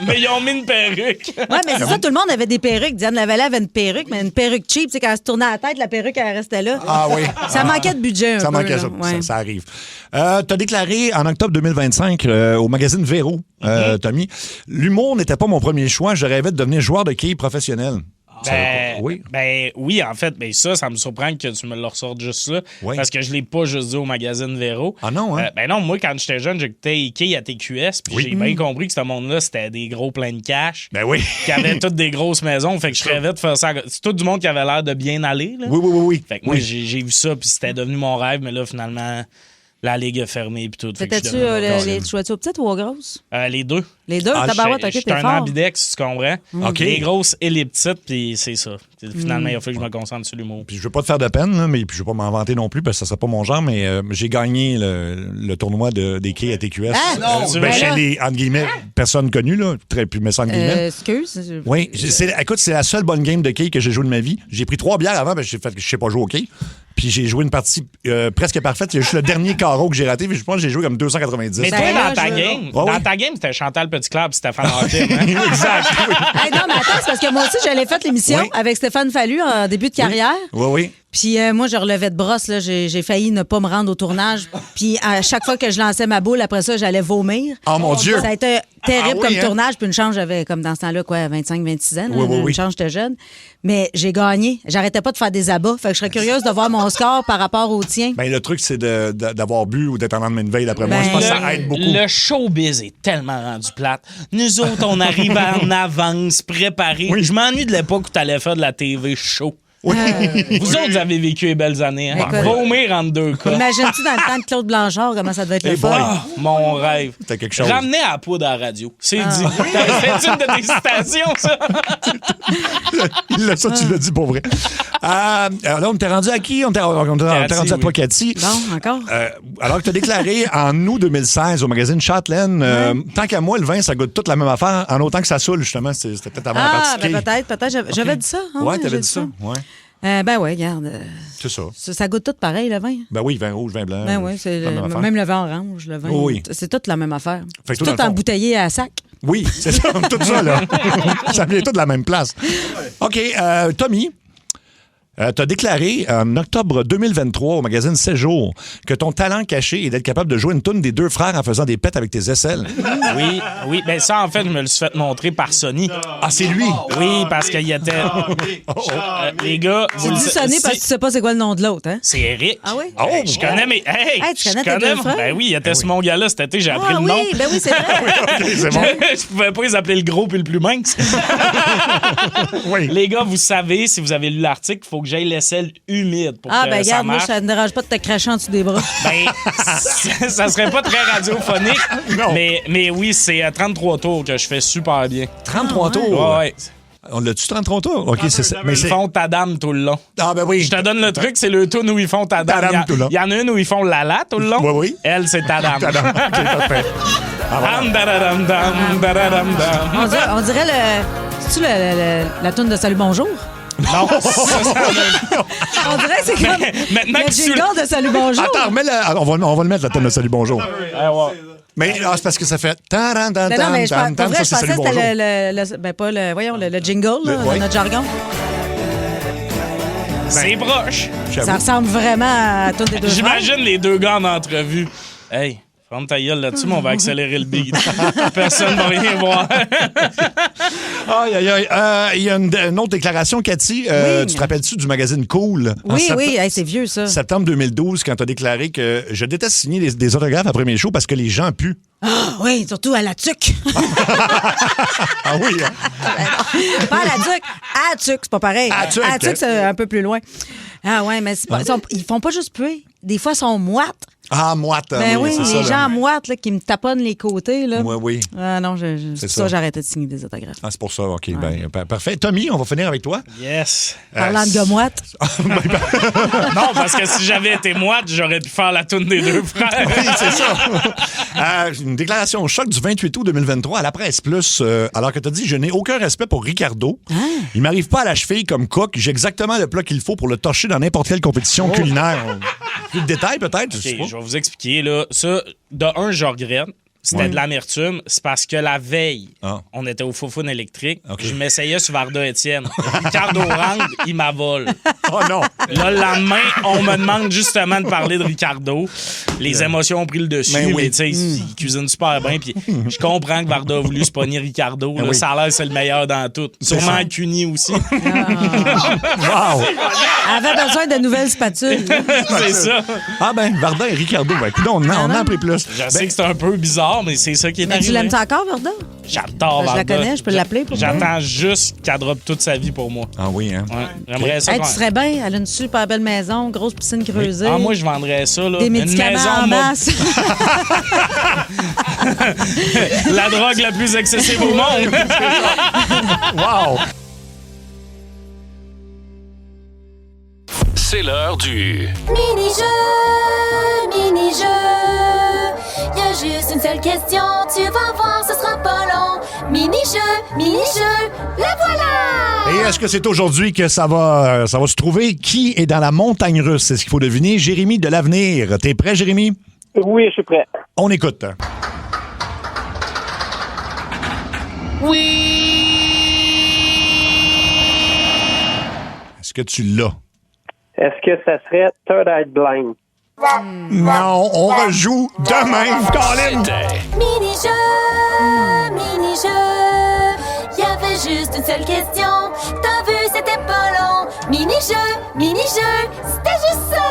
Mais ils ont mis une perruque. Oui, mais c'est ça. Tout le monde avait des perruques. Diane Lavallée avait une perruque, mais une perruque cheap. Quand elle se tournait la tête, la perruque, elle restait là. Ah oui. Ça manquait de budget ça un peu. Manquait ça arrive. Tu as déclaré en octobre 2025 au magazine Véro, Tommy, l'humour n'était pas mon premier choix. Je rêvais de devenir joueur de quilles professionnel. Oui, en fait, ça me surprend que tu me le ressortes juste là. Oui. Parce que je l'ai pas juste dit au magazine Véro. Ah non, hein? Non, moi, quand j'étais jeune, j'écoutais Ikea à TQS, puis j'ai bien compris que ce monde-là, c'était des gros pleins de cash. Ben oui. Qui avaient toutes des grosses maisons. Fait que je rêvais de faire ça. C'est tout du monde qui avait l'air de bien aller. Là. Oui. Fait que moi, j'ai vu ça, puis c'était devenu mon rêve, mais là, finalement... La ligue a fermé puis tout. C'était-tu tu jouais-tu aux petites ou aux grosses? Les deux. Les deux? Tabarouette, OK, t'es fort. J'étais un ambidex, tu comprends? Les grosses et les petites, puis c'est ça. Finalement, il a fallu que je me concentre sur l'humour. Puis je veux pas te faire de peine, là, mais puis je veux pas m'en vanter non plus parce que ça serait pas mon genre, mais j'ai gagné le tournoi des quilles à TQS. Ah, non! Chez les, entre guillemets, personnes connues, là, puis mais sans guillemets. Excuse? Oui, écoute, c'est la seule bonne game de quilles que j'ai joué de ma vie. J'ai pris 3 bières avant parce que j'ai fait que je sais pas jouer au quilles. Puis j'ai joué une partie presque parfaite. Il y a juste le dernier carreau que j'ai raté. Puis je pense que j'ai joué comme 290. Mais toi, dans ta game, c'était Chantal Petitclerc et Stéphane Hakim. Hein? Exact. Non, mais attends, c'est parce que moi aussi, j'allais faire l'émission avec Stéphane Fallu en début de carrière. Oui. Puis moi, je relevais de brosse. Là. J'ai failli ne pas me rendre au tournage. Puis à chaque fois que je lançais ma boule, après ça, j'allais vomir. Oh mon Dieu! Ça a été terrible comme hein? tournage. Puis une chance, j'avais comme dans ce temps-là, 25-26 ans. Oui. Une chance, j'étais jeune. Mais j'ai gagné. J'arrêtais pas de faire des abats. Fait que je serais curieuse de voir mon score par rapport au tien. Ben, le truc, c'est d'avoir bu ou d'être en lendemain de veille, d'après moi. Je pense que ça aide beaucoup. Le showbiz est tellement rendu plate. Nous autres, on arrive en avance, préparés. Je m'ennuie de l'époque où t'allais faire de la TV show. Oui. Vous autres, vous avez vécu les belles années. Hein? Vomir entre deux cas. Imagine-tu dans le temps de Claude Blanchard, comment ça devait être le fun? Mon rêve. T'as quelque chose. Ramener à la poudre à la radio. C'est dit. C'est une de tes citations, ça. Ça, tu l'as dit pour vrai. Alors là, on t'est rendu à qui? On t'est rendu à toi, Cathy. Bon, encore? Alors que tu as déclaré en août 2016 au magazine Châtelaine, tant qu'à moi, le vin, ça goûte toute la même affaire, en autant que ça saoule, justement. C'était peut-être avant la partie. Peut-être. J'avais dit ça. Ouais, t'avais dit ça. Ouais. Ben oui, regarde. C'est ça. Ça goûte tout pareil, le vin. Ben oui, vin rouge, vin blanc. Ben oui, c'est même le vin orange, le vin. Oui. C'est toute la même affaire. Fait que tout embouteillé à sac. Oui, c'est ça, tout ça, là. Ça vient tout de la même place. OK, Tommy. Tu as déclaré en octobre 2023 au magazine 7 jours que ton talent caché est d'être capable de jouer une toune des deux frères en faisant des pets avec tes aisselles. Oui. Ben ça, en fait, je me le suis fait montrer par Sonny. Ah, c'est lui? Oui, parce qu'il était... les gars... Tu dis Sonny parce que tu sais pas c'est quoi le nom de l'autre, hein? C'est Eric. Ah oui? Oh, je connais mes... Hey, tu connais tes deux frères? Ben oui, il était sur mon gars-là cet été, j'ai appris le nom. Ben oui, c'est vrai. Okay, c'est bon. Je pouvais pas les appeler le gros puis le plus mince. Oui. Les gars, vous savez, si vous avez lu l'article, il faut que j'aille l'aisselle humide pour que ben ça regarde, moi, marche. ça ne dérange pas de te cracher en dessous des bras. Ben, ça serait pas très radiophonique, mais oui, c'est à 33 tours que je fais super bien. 33 tours? Ouais. On l'a-tu 33 tours? OK, c'est ça. Mais ils font ta dame tout le long. Ah, ben oui. Je te donne le truc, c'est le tune où ils font ta dame. Il y en a une où ils font Lala tout le long. Oui. Elle, c'est ta dame. Ta dame. OK, parfait. On dirait c'est-tu la toune de Salut Bonjour? Non. On dirait que c'est comme le jingle de Salut Bonjour. Attends, remets-le. On va le mettre, la toune de Salut Bonjour. Mais c'est parce que ça fait... Non, mais je pensais que c'était le jingle, là, notre jargon. C'est proche. Ça ressemble vraiment à la toune des deux frères. J'imagine les deux gars en entrevue. Hey, ferme ta gueule là-dessus, mais on va accélérer le beat. Personne ne va rien voir. Aïe, aïe, aïe. Il y a une autre déclaration, Cathy. Tu te rappelles-tu du magazine Cool? Oui, c'est vieux, ça. Septembre 2012, quand tu as déclaré que je déteste signer des autographes après mes shows parce que les gens puent. Ah, oui, surtout à la tuque. Ah oui, hein? Pas à la tuque, à la tuque, c'est pas pareil. À la tuque, c'est un peu plus loin. Ah ouais, mais c'est pas, ils font pas juste puer. Des fois, ils sont moites. Ah, moite. Ben oui, c'est les ça, gens moites là, qui me taponnent les côtés. Là. Oui. Ah non, c'est ça, j'ai arrêté de signer des autographes. Ah, c'est pour ça, OK. Ouais. Ben, parfait. Tommy, on va finir avec toi. Yes. Parlant de gars moites. Non, parce que si j'avais été moite, j'aurais pu faire la toune des deux frères. Oui, c'est ça. Une déclaration choc du 28 août 2023 à la Presse Plus, alors que tu as dit « Je n'ai aucun respect pour Ricardo. Il m'arrive pas à la cheville comme cook. J'ai exactement le plat qu'il faut pour le torcher dans n'importe quelle compétition culinaire. » Plus de détails, peut-être? Okay, je vais vous expliquer. Là. Ça, de un, je regrette. C'était de l'amertume. C'est parce que la veille, on était au Foufoune électrique. Okay. Je m'essayais sur Varda Étienne. Ricardo Rang, il m'avole. Oh non! Là, le lendemain, on me demande justement de parler de Ricardo. Les émotions ont pris le dessus, mais tu sais, il cuisine super bien. Puis je comprends que Varda a voulu se pogner Ricardo. Là, ça a l'air c'est le meilleur dans tout. Sûrement Cuny aussi. Wow! Elle avait besoin de nouvelles spatules. C'est ça. Ah ben, Varda et Ricardo. Ben, écoute, on en a appris plus. Je sais que c'est un peu bizarre, mais c'est ça qui est arrivé. Tu l'aimes-tu encore, Varda? J'adore Varda. Je la connais, je peux l'appeler pour toi. J'attends juste qu'elle droppe toute sa vie pour moi. Ah oui, hein? Ouais, j'aimerais ça. Tu serais bien. Elle a une super belle maison, grosse piscine creusée. Ah, moi, je vendrais ça, là. Des médicaments en masse. La drogue la plus accessible au monde. Wow! C'est l'heure du... Mini-jeu. Y a juste une seule question, tu vas voir, ce sera pas long. Mini-jeu, la voilà! Et est-ce que c'est aujourd'hui que ça va se trouver? Qui est dans la montagne russe? C'est ce qu'il faut deviner. Jérémy de l'Avenir. T'es prêt, Jérémy? Oui, je suis prêt. On écoute. Oui! Est-ce que tu l'as? Est-ce que ça serait Third Eye Blind? Non, on rejoue demain, Colin. Mini-jeu, y avait juste une seule question. T'as vu, c'était pas long. Mini-jeu, c'était juste ça.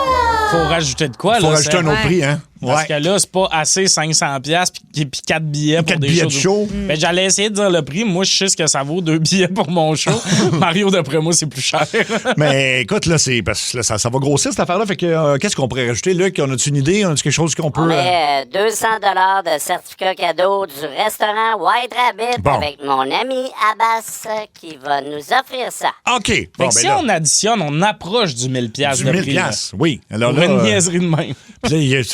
Faut rajouter de quoi, là? Faut rajouter un autre prix, hein? Parce que là, c'est pas assez 500$ puis 4 billets pour des billets shows. de show. Ben, j'allais essayer de dire le prix. Moi, je sais ce que ça vaut, 2 billets pour mon show. Mario, d'après moi, c'est plus cher. Mais écoute, là, c'est parce que là, ça va grossir, cette affaire-là. Fait que qu'est-ce qu'on pourrait rajouter, Luc? On a-tu une idée? On a-tu quelque chose qu'on peut... On met 200$ de certificat cadeau du restaurant White Rabbit avec mon ami Abbas qui va nous offrir ça. OK. Fait que si on additionne, on approche du 1000$ Du de 1000$, prix. Là. oui. Alors pour là, une niaiserie de même.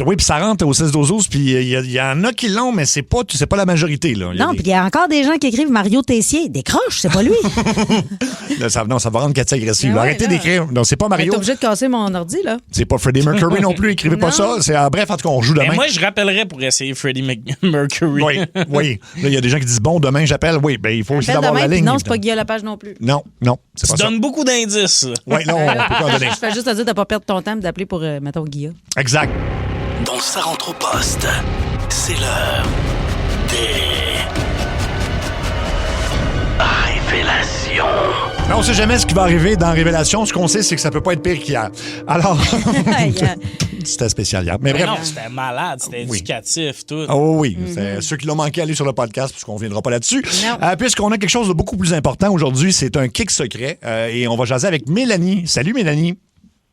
Oui, puis ça rentre au 16-12-12, puis il y en a qui l'ont, mais c'est pas la majorité. Là. Non, puis il y a encore des gens qui écrivent Mario Tessier. Décroche, c'est pas lui. Là, ça va rendre Cathy agressive. Ben ouais, Arrêtez là. d'écrire. Non, c'est pas Mario. T'es obligé de casser mon ordi, là. C'est pas Freddie Mercury non plus. Écrivez pas ça. Bref, en tout cas, on joue demain. Mais moi, je rappellerais pour essayer Freddie Mercury. Oui. Là, il y a des gens qui disent bon, demain, j'appelle. Oui, ben il faut aussi Appelle avoir demain, la puis ligne. non, c'est pas Guillaume Lepage non plus. Non, c'est Tu pas ça. donnes beaucoup d'indices. Oui, non, on peut pas en donner. Je fais juste te dire de pas perdre ton temps d'appeler pour, mettons, Guillaume. Exact. Dans Ça rentre au poste, c'est l'heure des révélations. Mais on sait jamais ce qui va arriver dans Révélation. Ce qu'on sait, c'est que ça peut pas être pire qu'hier. Alors, c'était spécial hier. Mais bref. Non, c'était malade, c'était éducatif, tout. Oh oui, c'est ceux qui l'ont manqué, allez sur le podcast, puisqu'on ne reviendra pas là-dessus. Puisqu'on a quelque chose de beaucoup plus important aujourd'hui, c'est un kick secret. Et on va jaser avec Mélanie. Salut, Mélanie.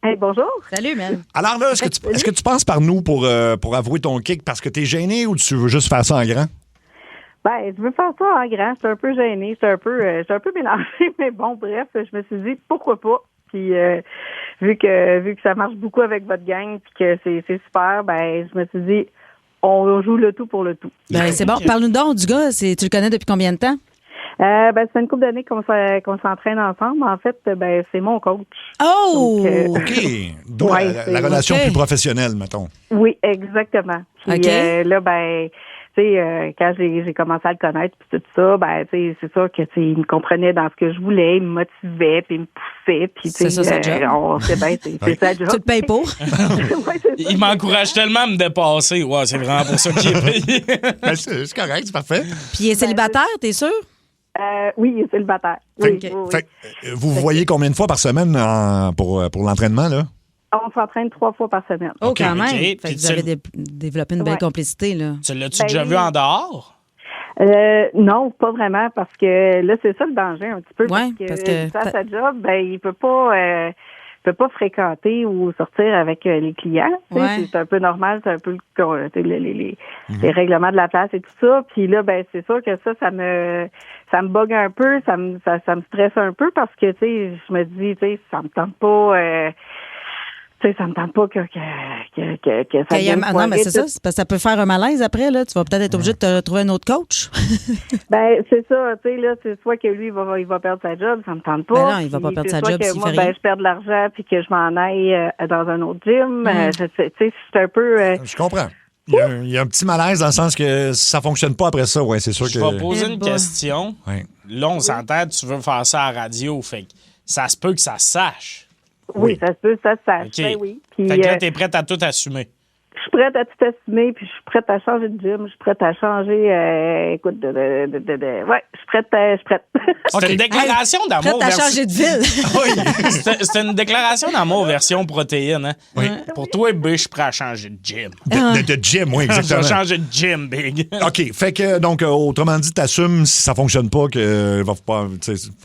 Hey, bonjour. Salut, Mel. Alors là, est-ce que tu passes par nous pour avouer ton kick parce que tu es gêné ou tu veux juste faire ça en grand? Ben, je veux faire ça en grand. Je suis un peu gênée. Je suis un peu mélangée. Mais bon, bref, je me suis dit, pourquoi pas? Puis, vu que ça marche beaucoup avec votre gang puis que c'est super, ben, je me suis dit, on joue le tout pour le tout. Ben, c'est bon. Parle-nous donc du gars. Tu le connais depuis combien de temps? Ben, c'est une couple d'années qu'on s'entraîne ensemble. En fait, ben, c'est mon coach. Oh! Donc, OK. Donc, la relation plus professionnelle, mettons. Oui, exactement. Puis, là, ben, tu sais, quand j'ai commencé à le connaître puis tout ça, ben, tu sais, c'est sûr que, tu sais, il me comprenait dans ce que je voulais, il me motivait puis il me poussait. Puis, tu sais, c'est sa job. On sait bien, c'est sa job. Tu te payes pour? Il m'encourage tellement à me dépasser. Ouais, c'est vraiment pour ça qu'il est payé. Ben, c'est correct, c'est parfait. Puis il est célibataire, t'es sûr? Oui, il est célibataire. Oui, vous voyez combien de fois par semaine pour l'entraînement, là? On s'entraîne 3 fois par semaine. Oh, quand même. OK. Fait que vous avez développé une belle complicité, là. Tu l'as-tu déjà vu en dehors? Non, pas vraiment, parce que là, c'est ça le danger un petit peu. Ouais, parce que à sa job, ben, il peut pas fréquenter ou sortir avec les clients. Ouais. C'est un peu normal, c'est un peu les règlements de la place et tout ça. Puis là, ben, c'est sûr que ça me bug un peu, ça me stresse un peu parce que, tu sais, je me dis, tu sais, ça me tente pas. Tu sais, ça me tente pas que ça vienne non, mais c'est ça. C'est parce que ça peut faire un malaise après, là. Tu vas peut-être être obligé de te trouver un autre coach. Ben, c'est ça. Tu sais, là, c'est soit que lui, il va perdre sa job, ça me tente pas. Ben non, il va pas perdre sa job s'il moi, fait rien. je perds de l'argent puis que je m'en aille dans un autre gym. Tu sais, c'est un peu... Je comprends. Il y a un petit malaise dans le sens que ça fonctionne pas après ça, ouais, c'est sûr que... Je vais poser une question. Ouais. Là, on s'entend, tu veux faire ça à la radio, fait que ça se peut que ça se sache. Oui, ça se peut, ça se sache. OK. Ben oui. Puis, fait que là, t'es prête à tout assumer. Je suis prête à tout assumer, puis je suis prête à changer de gym, je suis prête à changer, écoute, ouais, je suis prête. C'est une déclaration d'amour. Prête à changer de ville. Oui, c'est une déclaration d'amour version protéine. Hein? Oui. Pour toi, B, je suis prêt à changer de gym. De gym, oui, exactement. Je vais changer de gym, Big. OK, fait que, donc, autrement dit, t'assumes si ça fonctionne pas, que va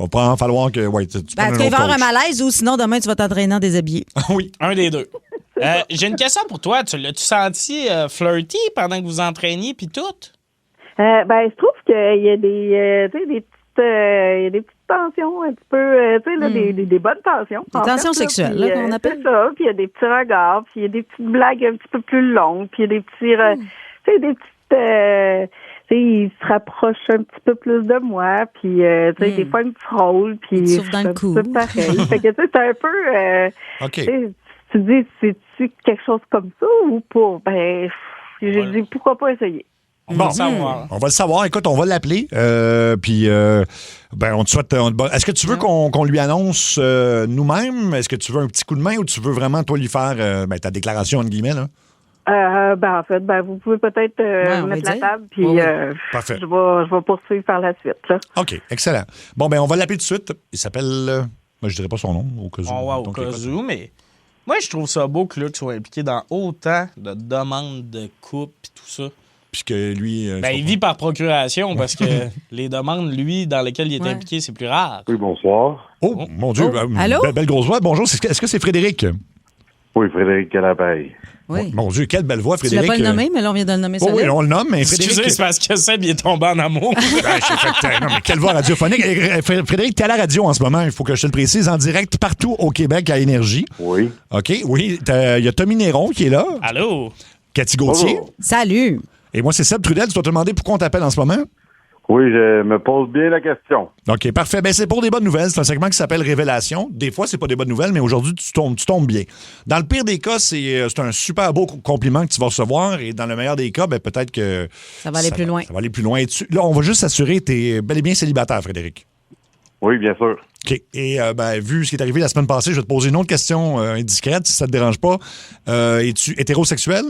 pas en falloir que, ouais, tu Ben, prennes tu vas y autre avoir un coach. malaise ou sinon, demain, tu vas t'entraîner en déshabillé. Oui. Un des deux. J'ai une question pour toi. Tu l'as-tu senti flirty pendant que vous entraîniez puis tout? Ben, je trouve qu'il y a des petites tensions un petit peu, tu sais, là, des bonnes tensions. Des tensions sexuelles, là, qu'on appelle. C'est ça, puis il y a des petits regards, puis il y a des petites blagues un petit peu plus longues, puis il y a des petits, tu sais, des petites... tu sais, il se rapproche un petit peu plus de moi, puis tu sais, des fois, il me frôle, puis Il te souffle dans le cou. c'est pareil. Fait que, tu sais, c'est un peu... OK. tu sais, tu dis, c'est-tu quelque chose comme ça ou pas? Ben, j'ai dit, pourquoi pas essayer? va le savoir. On va le savoir. Écoute, on va l'appeler. Puis, on te souhaite. Est-ce que tu veux qu'on lui annonce nous-mêmes? Est-ce que tu veux un petit coup de main ou tu veux vraiment, toi, lui faire ta déclaration, entre guillemets, là? En fait, vous pouvez peut-être mettre la table, puis Parfait. je vais poursuivre par la suite. Là. OK, excellent. Bon, on va l'appeler tout de suite. Il s'appelle... je dirais pas son nom, au cas où. Au cas où, mais... Moi, je trouve ça beau que Luc soit impliqué dans autant de demandes de couple et tout ça. Puisque lui... il vit par procuration, parce que les demandes, lui, dans lesquelles il est impliqué, c'est plus rare. Oui, bonsoir. Oh, mon Dieu. Allô? Belle grosse voix. Bonjour, est-ce que c'est Frédéric? Oui, Frédéric Calapaille. Oui. Mon Dieu, quelle belle voix, Frédéric. Tu l'as pas le nommé, mais là, on vient de le nommer. Oui, on le nomme, mais Frédéric... Excusez, c'est parce que Seb, il est tombé en amour. Non, mais quelle voix radiophonique. Frédéric, t'es à la radio en ce moment, il faut que je te le précise, en direct partout au Québec à Énergie. Oui. OK, oui. Il y a Tommy Néron qui est là. Allô? Cathy Gauthier. Bonjour. Salut. Et moi, c'est Seb Trudel. Tu dois te demander pourquoi on t'appelle en ce moment? Oui, je me pose bien la question. OK, parfait. C'est pour des bonnes nouvelles. C'est un segment qui s'appelle Révélation. Des fois, c'est pas des bonnes nouvelles, mais aujourd'hui, tu tombes bien. Dans le pire des cas, c'est un super beau compliment que tu vas recevoir. Et dans le meilleur des cas, peut-être que... Ça va aller plus loin. Ça va aller plus loin. Là, on va juste s'assurer que tu es bel et bien célibataire, Frédéric. Oui, bien sûr. OK. Et vu ce qui est arrivé la semaine passée, je vais te poser une autre question indiscrète, si ça te dérange pas. Es-tu hétérosexuel?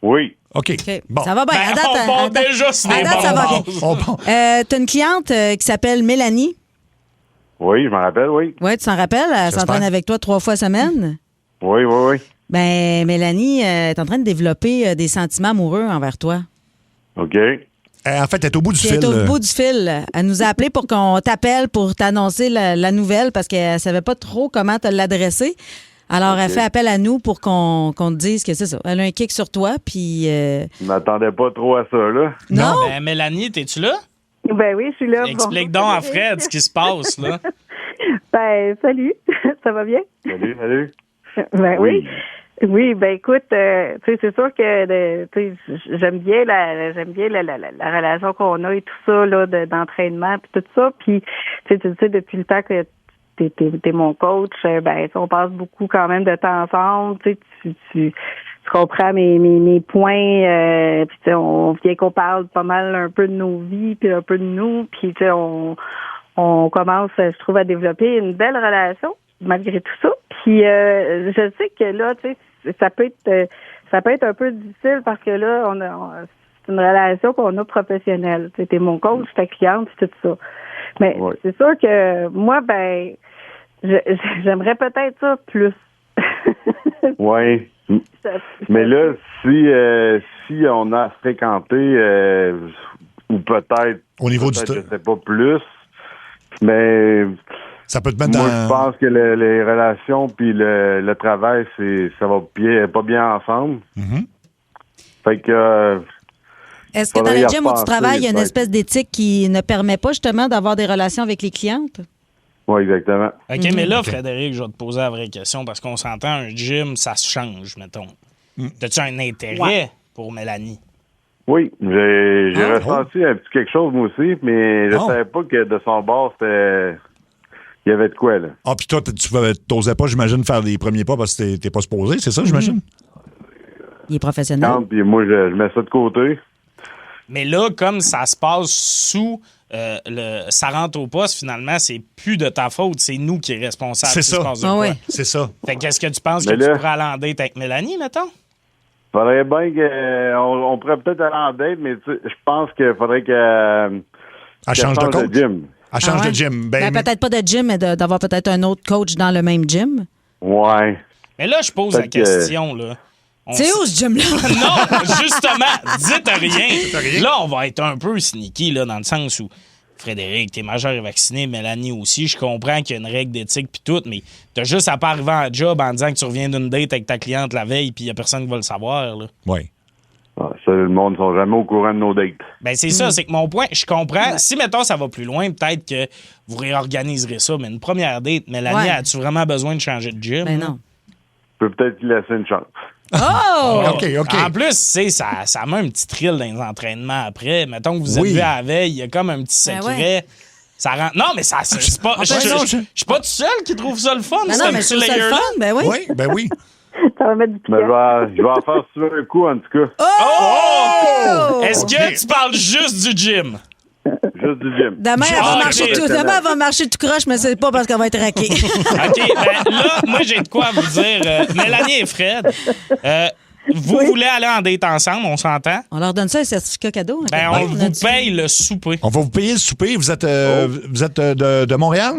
Oui. OK. Bon. Ça va bien. À date, on part déjà sur des ça va bons bien. T'as une cliente qui s'appelle Mélanie. Oui, je m'en rappelle, oui. Oui, tu t'en rappelles? Elle s'entraîne avec toi 3 fois semaine. Oui. Mélanie est en train de développer des sentiments amoureux envers toi. OK. En fait, elle est au bout du fil. Elle est au bout du fil. Elle nous a appelé pour qu'on t'appelle pour t'annoncer la nouvelle parce qu'elle savait pas trop comment te l'adresser. Alors, elle fait appel à nous pour qu'on te dise que c'est ça. Elle a un kick sur toi, puis... Je m'attendais pas trop à ça, là. Non? Mélanie, t'es-tu là? Ben oui, je suis là. Explique donc à Fred ce qui se passe, là. Salut. Ça va bien? Salut. Oui. Oui, écoute, c'est sûr que j'aime bien la relation qu'on a et tout ça, là, d'entraînement, puis tout ça. Puis, tu sais, depuis le temps que t'es mon coach, on passe beaucoup quand même de temps ensemble, tu comprends mes points, puis on vient qu'on parle pas mal un peu de nos vies, puis un peu de nous, puis on commence, je trouve, à développer une belle relation malgré tout ça. Puis je sais que là, tu sais, ça peut être un peu difficile parce que là, c'est une relation qu'on a professionnelle. T'es mon coach, ta cliente, puis tout ça. Mais c'est sûr que moi, j'aimerais peut-être ça plus. Oui. Mais là, si on a fréquenté, ou peut-être... Au niveau du... Je sais pas plus, mais... Ça peut te mettre moi, je pense que les relations puis le travail, ça va pas bien ensemble. Mm-hmm. Fait que... Est-ce que dans le gym où tu travailles, il y a une espèce d'éthique qui ne permet pas justement d'avoir des relations avec les clientes? Oui, exactement. OK, mais là, Frédéric, je vais te poser la vraie question parce qu'on s'entend, un gym, ça se change, mettons. As-tu un intérêt pour Mélanie? Oui, j'ai ressenti un petit quelque chose, moi aussi, mais je savais pas que de son bord, il y avait de quoi, là. Ah, puis toi, tu n'osais pas, j'imagine, faire les premiers pas parce que t'es pas supposé, c'est ça, j'imagine? Il est professionnel. Non, puis moi, je mets ça de côté. Mais là, comme ça se passe sous ça rentre au poste, finalement, c'est plus de ta faute, c'est nous qui est responsable. C'est ça. C'est ça. Fait qu'est-ce que tu penses que tu pourrais aller en date avec Mélanie, mettons? Faudrait bien qu'on pourrait peut-être aller en date, mais je pense qu'il faudrait qu'elle change de coach. De gym. Elle change de gym. Peut-être pas de gym, mais d'avoir peut-être un autre coach dans le même gym. Ouais. Mais là, je pose la question, là. C'est où ce gym-là? Non, justement, dites rien. Là, on va être un peu sneaky, là, dans le sens où, Frédéric, t'es majeur et vacciné, Mélanie aussi. Je comprends qu'il y a une règle d'éthique puis tout, mais t'as juste à pas arriver en job en disant que tu reviens d'une date avec ta cliente la veille puis il y a personne qui va le savoir, là. Oui. Ça, le monde ne sont jamais au courant de nos dates. Ben, c'est ça, c'est que mon point, je comprends. Si, mettons, ça va plus loin, peut-être que vous réorganiserez ça, mais une première date, Mélanie, as-tu vraiment besoin de changer de gym? Ben non. Je peux peut-être lui laisser une chance. Oh! OK. En plus, ça met un petit thrill dans les entraînements après. Mettons que vous êtes vu à la veille, il y a comme un petit secret. Ça rend... Non, mais ça, c'est pas... Je suis pas tout seul qui trouve ça le fun, non, mais c'est le fun, ben oui. Oui, ben oui. Ça va mettre du piquant. Mais je vais en faire sur un coup, en tout cas. Oh! Est-ce que tu parles juste du gym? Juste du gym. Demain, elle va marcher tout croche, mais c'est pas parce qu'elle va être raquée. OK, ben là, moi, j'ai de quoi vous dire. Mélanie et Fred, vous voulez aller en date ensemble, on s'entend? On leur donne ça, un certificat cadeau. Ben, on vous paye le souper. On va vous payer le souper. Vous êtes de Montréal?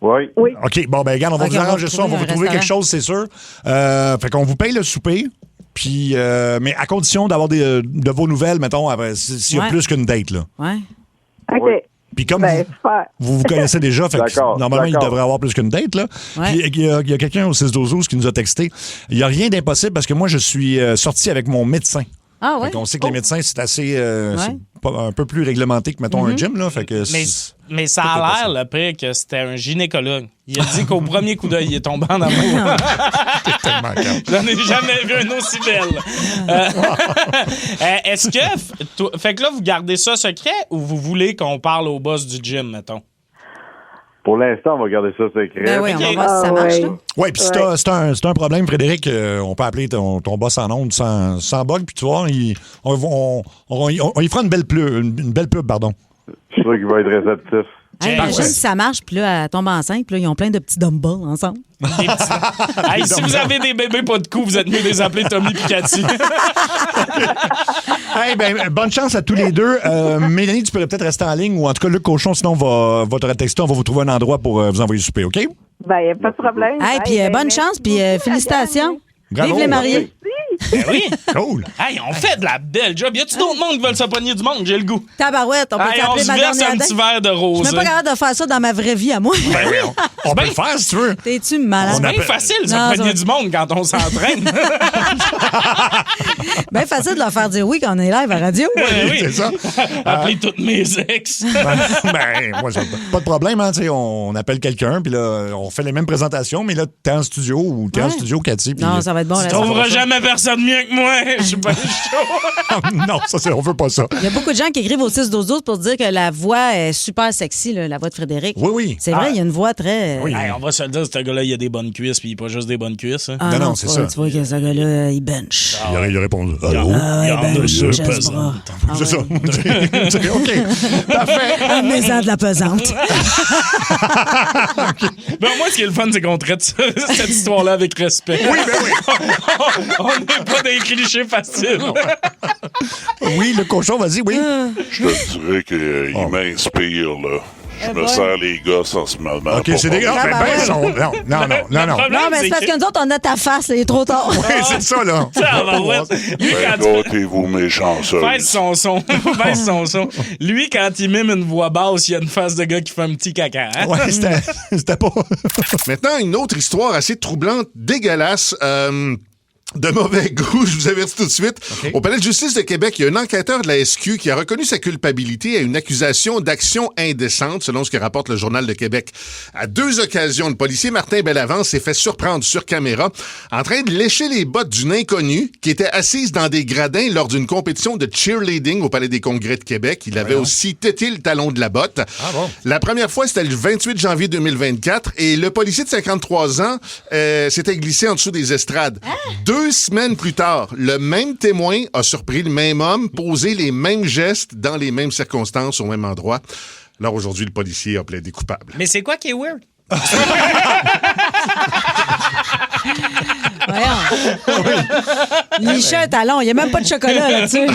Oui. OK, bon, ben regarde, on va vous arranger ça. On va vous trouver quelque chose, c'est sûr. Fait qu'on vous paye le souper. Puis, mais à condition d'avoir de vos nouvelles, mettons, s'il y a plus qu'une date, là. Ouais. OK. Puis comme vous connaissez déjà, fait que normalement, il devrait avoir plus qu'une date, là. Ouais. Puis il y a quelqu'un au 6-12-12 qui nous a texté. Il n'y a rien d'impossible parce que moi, je suis sorti avec mon médecin. Ah ouais? On sait que les médecins, c'est assez un peu plus réglementé que, mettons, un gym, là. Fait que mais ça a l'air, le pire, que c'était un gynécologue. Il a dit qu'au premier coup d'œil, il est tombé en amour. J'en ai jamais vu une aussi belle. Est-ce que... Fait que là, vous gardez ça secret ou vous voulez qu'on parle au boss du gym, mettons? Pour l'instant, on va garder ça secret. Ben oui, on va voir si ça marche, là. Oui, puis c'est un problème, Frédéric, on peut appeler ton boss en ondes sans bug, puis tu vois, on y fera une belle pub, pardon. Je suis sûr qu'il va être réceptif. Hey, imagine si ça marche, puis là, elle tombe enceinte, puis là, ils ont plein de petits dumbbells ensemble. Hey, si vous avez des bébés pas de cou, vous êtes mieux de les appeler Tommy et Cathy. Hey, ben, bonne chance à tous les deux. Mélanie, tu pourrais peut-être rester en ligne, ou en tout cas, Luc Cochon, sinon, va te retexter, on va vous trouver un endroit pour vous envoyer souper, OK? Ben, pas de problème. Hey, puis bonne chance, puis félicitations. Bravo. Vive les mariés. Ben oui. Cool. Hey, on fait de la belle job. Y a-tu d'autres monde qui veulent se pogner du monde? J'ai le goût. Tabarouette, on peut Hey, on t'appeler se Madame verse un petit verre de rosé. Je suis même pas capable de faire ça dans ma vraie vie à moi. Ben oui, on peut le faire si tu veux. T'es-tu malade? C'est bien facile de se pogner du monde quand on s'entraîne. Bien facile de leur faire dire oui quand on est live à radio. Oui, c'est ça. Appeler toutes mes ex. Moi, pas de problème. Hein, on appelle quelqu'un, puis là, on fait les mêmes présentations, mais là, t'es en studio ou t'es en studio, Cathy. Non, ça va être bon. Tu trouveras jamais personne mieux que moi. Je suis pas chaud. Non, on veut pas ça. Il y a beaucoup de gens qui écrivent au 6-12-12 pour dire que la voix est super sexy, là, la voix de Frédéric. Oui. C'est vrai, il y a une voix très... Oui. Hey, on va se le dire, ce gars-là, il a des bonnes cuisses, puis il n'a pas juste des bonnes cuisses. Hein. Ah, non, c'est ça. Tu vois que ce gars-là, il bench. Il a répondu. Allô? Il a de pesante. C'est ça. OK. Parfait. Amenez-en de la pesante. Ben, moi, ce qui est le fun, c'est qu'on traite cette histoire-là avec respect. Oui, ben oui. On n'est pas des clichés faciles. Oui, le cochon, vas-y, oui. Je te dirais qu'il m'inspire, là. Je me sers les gosses en ce moment. OK, c'est des gars. Non. Non, mais c'est parce que nous autres, on a ta face, il est trop tard. Oui, c'est ça, là. Gâtez-vous, mes chanceuses. Baisse son son. Lui, quand il mime une voix basse, il y a une face de gars qui fait un petit caca. Hein? Ouais, c'était pas... Maintenant, une autre histoire assez troublante, dégueulasse. De mauvais goût, je vous avertis tout de suite. Okay. Au Palais de justice de Québec, il y a un enquêteur de la SQ qui a reconnu sa culpabilité à une accusation d'action indécente, selon ce que rapporte le Journal de Québec. À 2 occasions, le policier Martin Bellavance s'est fait surprendre sur caméra en train de lécher les bottes d'une inconnue qui était assise dans des gradins lors d'une compétition de cheerleading au Palais des Congrès de Québec. Il avait aussi tété le talon de la botte. Ah bon? La première fois, c'était le 28 janvier 2024 et le policier de 53 ans s'était glissé en dessous des estrades. 2 semaines plus tard, le même témoin a surpris le même homme poser les mêmes gestes dans les mêmes circonstances au même endroit. Alors aujourd'hui, le policier a plaidé coupable. Mais c'est quoi qui est weird? Voyons. Licher un talon, il n'y a même pas de chocolat là-dessus.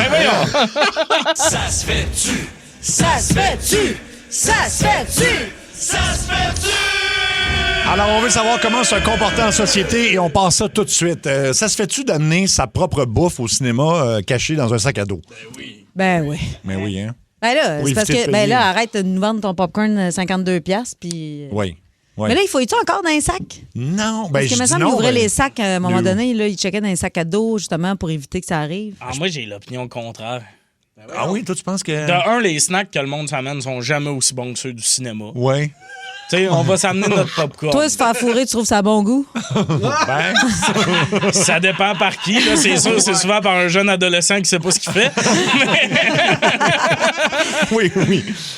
Ça se fait-tu? Ça se fait-tu? Ça se fait-tu? Ça se fait-tu? Alors, on veut savoir comment se comporter en société et on passe ça tout de suite. Ça se fait-tu d'amener sa propre bouffe au cinéma cachée dans un sac à dos? Ben oui. Mais oui, hein? Ben là, oui, c'est parce que, ben là, arrête de nous vendre ton popcorn 52$, puis... Oui. Mais là, il faut-tu encore dans un sac? Non, ben parce que, je me dis semble non. qu'il ouvrait ben, les sacs à un moment donné, là, il checkait dans les sacs à dos, justement, pour éviter que ça arrive. Ah, moi, j'ai l'opinion contraire. Ah oui, toi, tu penses que... De un, les snacks que le monde s'amène sont jamais aussi bons que ceux du cinéma. Oui. Tu sais, on va s'amener notre popcorn. Toi, se faire fourrer, tu trouves ça a bon goût? Ben, ça dépend par qui. Là, c'est sûr, c'est souvent par un jeune adolescent qui sait pas ce qu'il fait. Oui.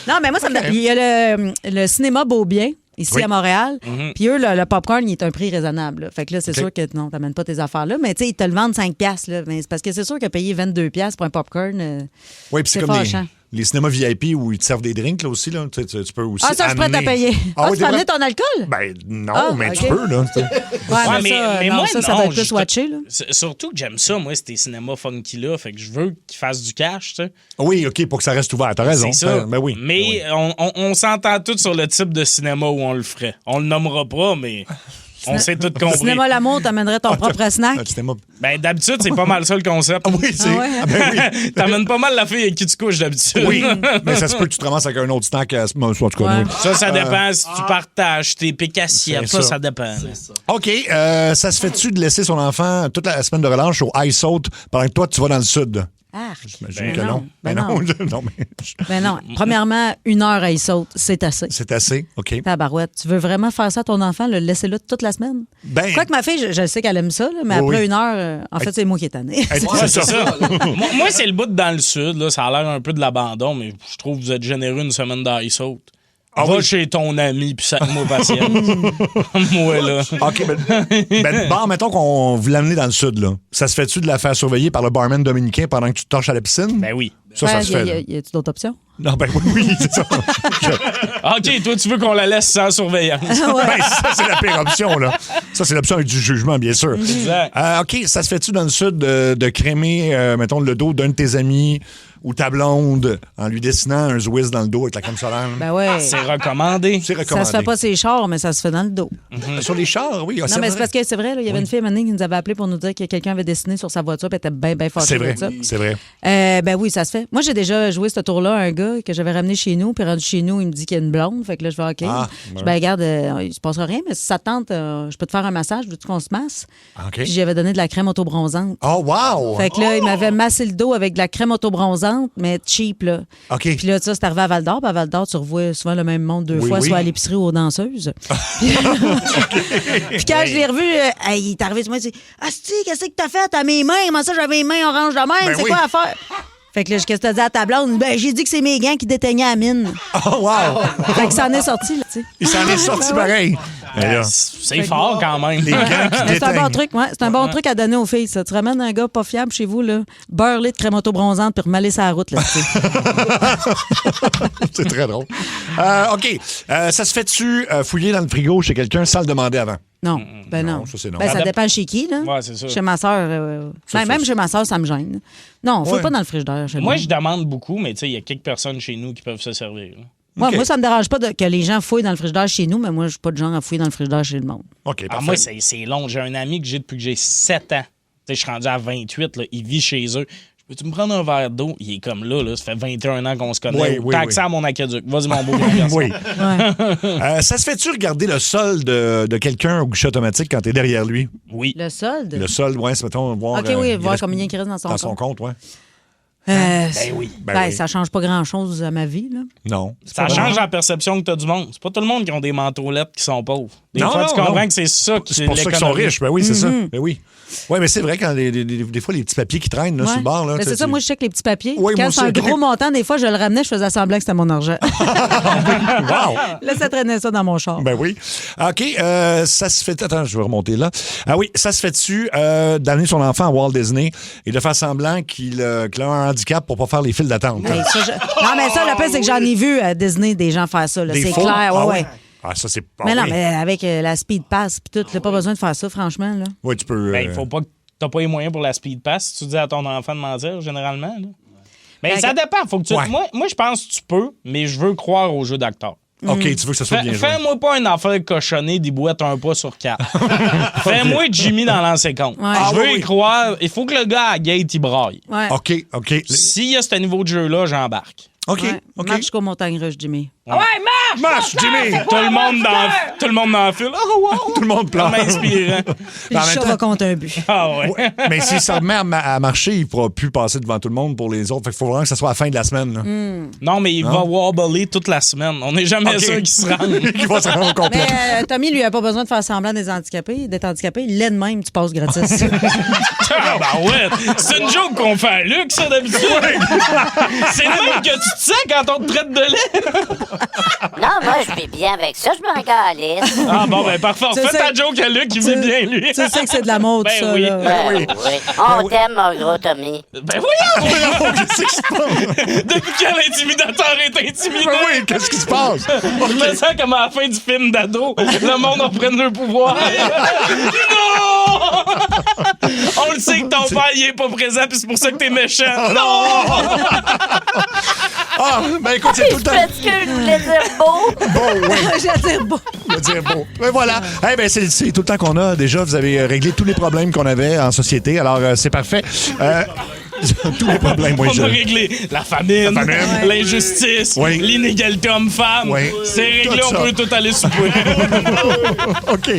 Non, mais moi, ça me... il y a le cinéma Beaubien. ici à Montréal. Puis eux, le popcorn, il est un prix raisonnable. Là. Fait que là, c'est sûr que non, t'amènes pas tes affaires là. Mais tu sais, ils te le vendent 5$. Là. Mais c'est parce que c'est sûr que payer 22$ pour un popcorn, oui, puis c'est comme les cinémas VIP où ils te servent des drinks là aussi. Là. Tu peux aussi ça, je suis prête à payer. Tu peux amener ton alcool? Ben non, mais tu peux. Là. mais moi, ça va être plus watché. Là. Surtout que j'aime ça, moi, ces cinémas funky-là. Fait que je veux qu'ils fassent du cash. Tu sais. Oui, OK, pour que ça reste ouvert. T'as raison. C'est ça. Ben oui. Mais on s'entend tous sur le type de cinéma où on le ferait. On le nommera pas, mais... On s'est tout compris. Cinéma L'amour, t'amènerais ton propre snack? Ben, d'habitude, c'est pas mal ça le concept. Oui, c'est. Oui. T'amènes pas mal la fille avec qui tu couches d'habitude. Oui, mais ça se peut que tu te ramasses avec un autre snack en tout cas. Ça dépend si tu partages tes piques assiettes. Ça dépend. OK. Ça se fait-tu de laisser son enfant toute la semaine de relâche au ice out pendant que toi, tu vas dans le sud? J'imagine que non. Ben non. Premièrement, 1 heure à y saute, c'est assez. C'est assez, OK. Tabarouette. Tu veux vraiment faire ça à ton enfant, le laisser là toute la semaine? Quoi que ma fille, je sais qu'elle aime ça, là, mais après 1 heure, en fait, c'est moi qui est tanné. C'est ça. Moi, c'est le bout dans le sud. Là, ça a l'air un peu de l'abandon, mais je trouve que vous êtes généreux une semaine d'ice saute. Va chez ton ami, puis sac-moi patience. Moi, là. OK, mettons qu'on vous l'amener dans le sud, là. Ça se fait-tu de la faire surveiller par le barman dominicain pendant que tu te torches à la piscine? Ben oui. Ça se fait. Y a-tu d'autres options? Non, ben oui, c'est ça. OK, toi, tu veux qu'on la laisse sans surveillance. Ben, ça, c'est la pire option, là. Ça, c'est l'option avec du jugement, bien sûr. Exact. OK, ça se fait-tu dans le sud de crémer, mettons, le dos d'un de tes amis ou ta blonde en lui dessinant un Zwiz dans le dos avec la crème solaire? Ben ouais. C'est recommandé. Ça se fait pas ses chars, mais ça se fait dans le dos. Sur les chars, oui. Non, mais c'est parce que c'est vrai, il y avait une fille qui nous avait appelé pour nous dire que quelqu'un avait dessiné sur sa voiture et était bien fâchée. C'est vrai, c'est vrai. Ben oui, ça se fait. Moi, j'ai déjà joué ce tour-là à un gars que j'avais ramené chez nous, puis rendu chez nous, il me dit qu'il y a une blonde. Fait que là, je vais OK. Je ben regarde, il se passera rien, mais si ça te tente, je peux te faire un massage, veux-tu qu'on se masse? Okay. Puis j'avais donné de la crème autobronzante. Oh, wow! Fait que là, il m'avait massé le dos avec de la crème autobronzante, mais cheap, là. OK. Puis là, ça, c'est arrivé à Val-d'Or. Puis à Val-d'Or, tu revois souvent le même monde deux fois, soit à l'épicerie ou aux danseuses. Puis quand je l'ai revu, il est arrivé sur moi, il dit Asti, qu'est-ce que t'as fait à mes mains? Comment ça, j'avais les mains orange de même? C'est quoi à faire? Fait que là, qu'est-ce que t'as dit à ta blonde? Ben, j'ai dit que c'est mes gants qui déteignaient la mine. Oh, wow! Fait que ça en est sorti, là, tu sais. Il s'en est sorti pareil. C'est fort quand même. Les gants qui déteignent. C'est un bon truc, c'est un bon truc à donner aux filles, ça. Tu ramènes un gars pas fiable chez vous, là, beurre-les de crème auto-bronzante puis remaler sa route, là, tu sais. C'est très drôle. OK. Ça se fait-tu fouiller dans le frigo chez quelqu'un sans le demander avant? Non, ben non. Ça, non. Ben, ça dépend chez qui, là. Ouais, c'est ça. Chez ma soeur, même chez ma soeur, ça me gêne. Non, faut pas dans le frigidaire. Moi, je demande beaucoup, mais tu sais, il y a quelques personnes chez nous qui peuvent se servir. Okay. Moi, ça me dérange pas que les gens fouillent dans le frigidaire chez nous, mais moi, je suis pas de genre à fouiller dans le frigidaire chez le monde. OK, parfait. Moi, c'est long. J'ai un ami que j'ai depuis que j'ai 7 ans. Je suis rendu à 28, là. Il vit chez eux. Peux-tu me prendre un verre d'eau? Il est comme là, ça fait 21 ans qu'on se connaît. Oui, Tant que ça à mon aqueduc. Vas-y, mon beau garçon. Oui. Ça se fait-tu regarder le solde de quelqu'un au guichet automatique quand t'es derrière lui? Oui. Le solde? Le solde, oui, c'est mettons voir. OK, oui, voir combien il reste dans son compte. Dans son compte, oui. Ben oui. Ben, ça change pas grand-chose à ma vie, là. Non. Ça change la perception que tu as du monde. C'est pas tout le monde qui ont des manteaulettes qui sont pauvres. Des fois, tu comprends que c'est ça qui c'est pour ça qu'ils sont riches. Ben oui, c'est ça. Ben oui. Oui, mais c'est vrai, quand des fois, les petits papiers qui traînent là, sur le bord. Là, c'est ça, moi, je check les petits papiers. Oui, quand c'est un gros montant, des fois, je le ramenais, je faisais semblant que c'était mon argent. Wow! Là, ça traînait ça dans mon char. Ben oui. OK, ça se fait... Attends, je vais remonter là. Ah oui, ça se fait-tu d'amener son enfant à Walt Disney et de faire semblant qu'il a un handicap pour pas faire les files d'attente? Non, mais ça, le pire, c'est que j'en ai vu à Disney des gens faire ça. C'est clair, ouais. Ah, ça, c'est pas. Mais non, mais avec la Speed Pass puis tout, t'as pas besoin de faire ça, franchement. Là. Oui, tu peux. Ben, il faut pas que t'as pas les moyens pour la Speed Pass. Tu dis à ton enfant de mentir, généralement. Là. Mais ça dépend. Faut que tu... moi, je pense que tu peux, mais je veux croire au jeu d'acteur. OK, tu veux que ça soit bien joué. Fais-moi pas une affaire cochonnée des boîtes un pas sur 4. Fais-moi Jimmy dans l'ancien compte. Je veux y croire. Il faut que le gars à Gate, il braille. Ouais. OK. S'il y a ce niveau de jeu-là, j'embarque. OK. Marche jusqu'aux montagnes russes, Jimmy. Ouais, marche, Jimmy! Tout le monde dans le fil. Oh, wow! Tout le monde pleure. M'inspirant. Le chat va compter un but. Ah ouais. Mais s'il se remet à marcher, il ne pourra plus passer devant tout le monde pour les autres. Fait qu'il faut vraiment que ça soit à la fin de la semaine. Là. Non, mais il va wobbler toute la semaine. On n'est jamais sûr qu'il se rende. Il va se rendre au complet. Mais Tommy, lui, a pas besoin de faire semblant d'être handicapé. Il l'est de même, tu passes gratis. Ah, ben ouais. C'est une joke qu'on fait à Luc, ça, d'habitude. C'est le même que tu te sens quand on te traite de lait. Non, moi, je vis bien avec ça, je m'en calisse. Ah bon, ben parfait. Fais ta joke à Luc, il vit bien, lui. Tu sais que c'est de la mode, ben ça. Oui. Là. Ben oui. On t'aime, mon gros Tommy. Ben voyons! Qu'est-ce qui se passe? Depuis quand l'intimidateur est intimidé? Ben oui, qu'est-ce qui se passe? Je me sens comme à la fin du film d'ado. Le monde en prenne le pouvoir. Non! On le sait que ton père, il est pas présent, puis c'est pour ça que t'es méchant. Non! Ah, ben écoute, c'est tout le temps... Je voulais dire beau. Beau, oui. J'ai dire beau. Je veux dire beau. Ben voilà. Eh ben, c'est tout le temps qu'on a. Déjà, vous avez réglé tous les problèmes qu'on avait en société. Alors, c'est parfait. Tous les problèmes, oui. On a réglé la famine, l'injustice, l'inégalité homme-femme. Oui. C'est réglé, Tout on ça. peut tout aller souper. OK.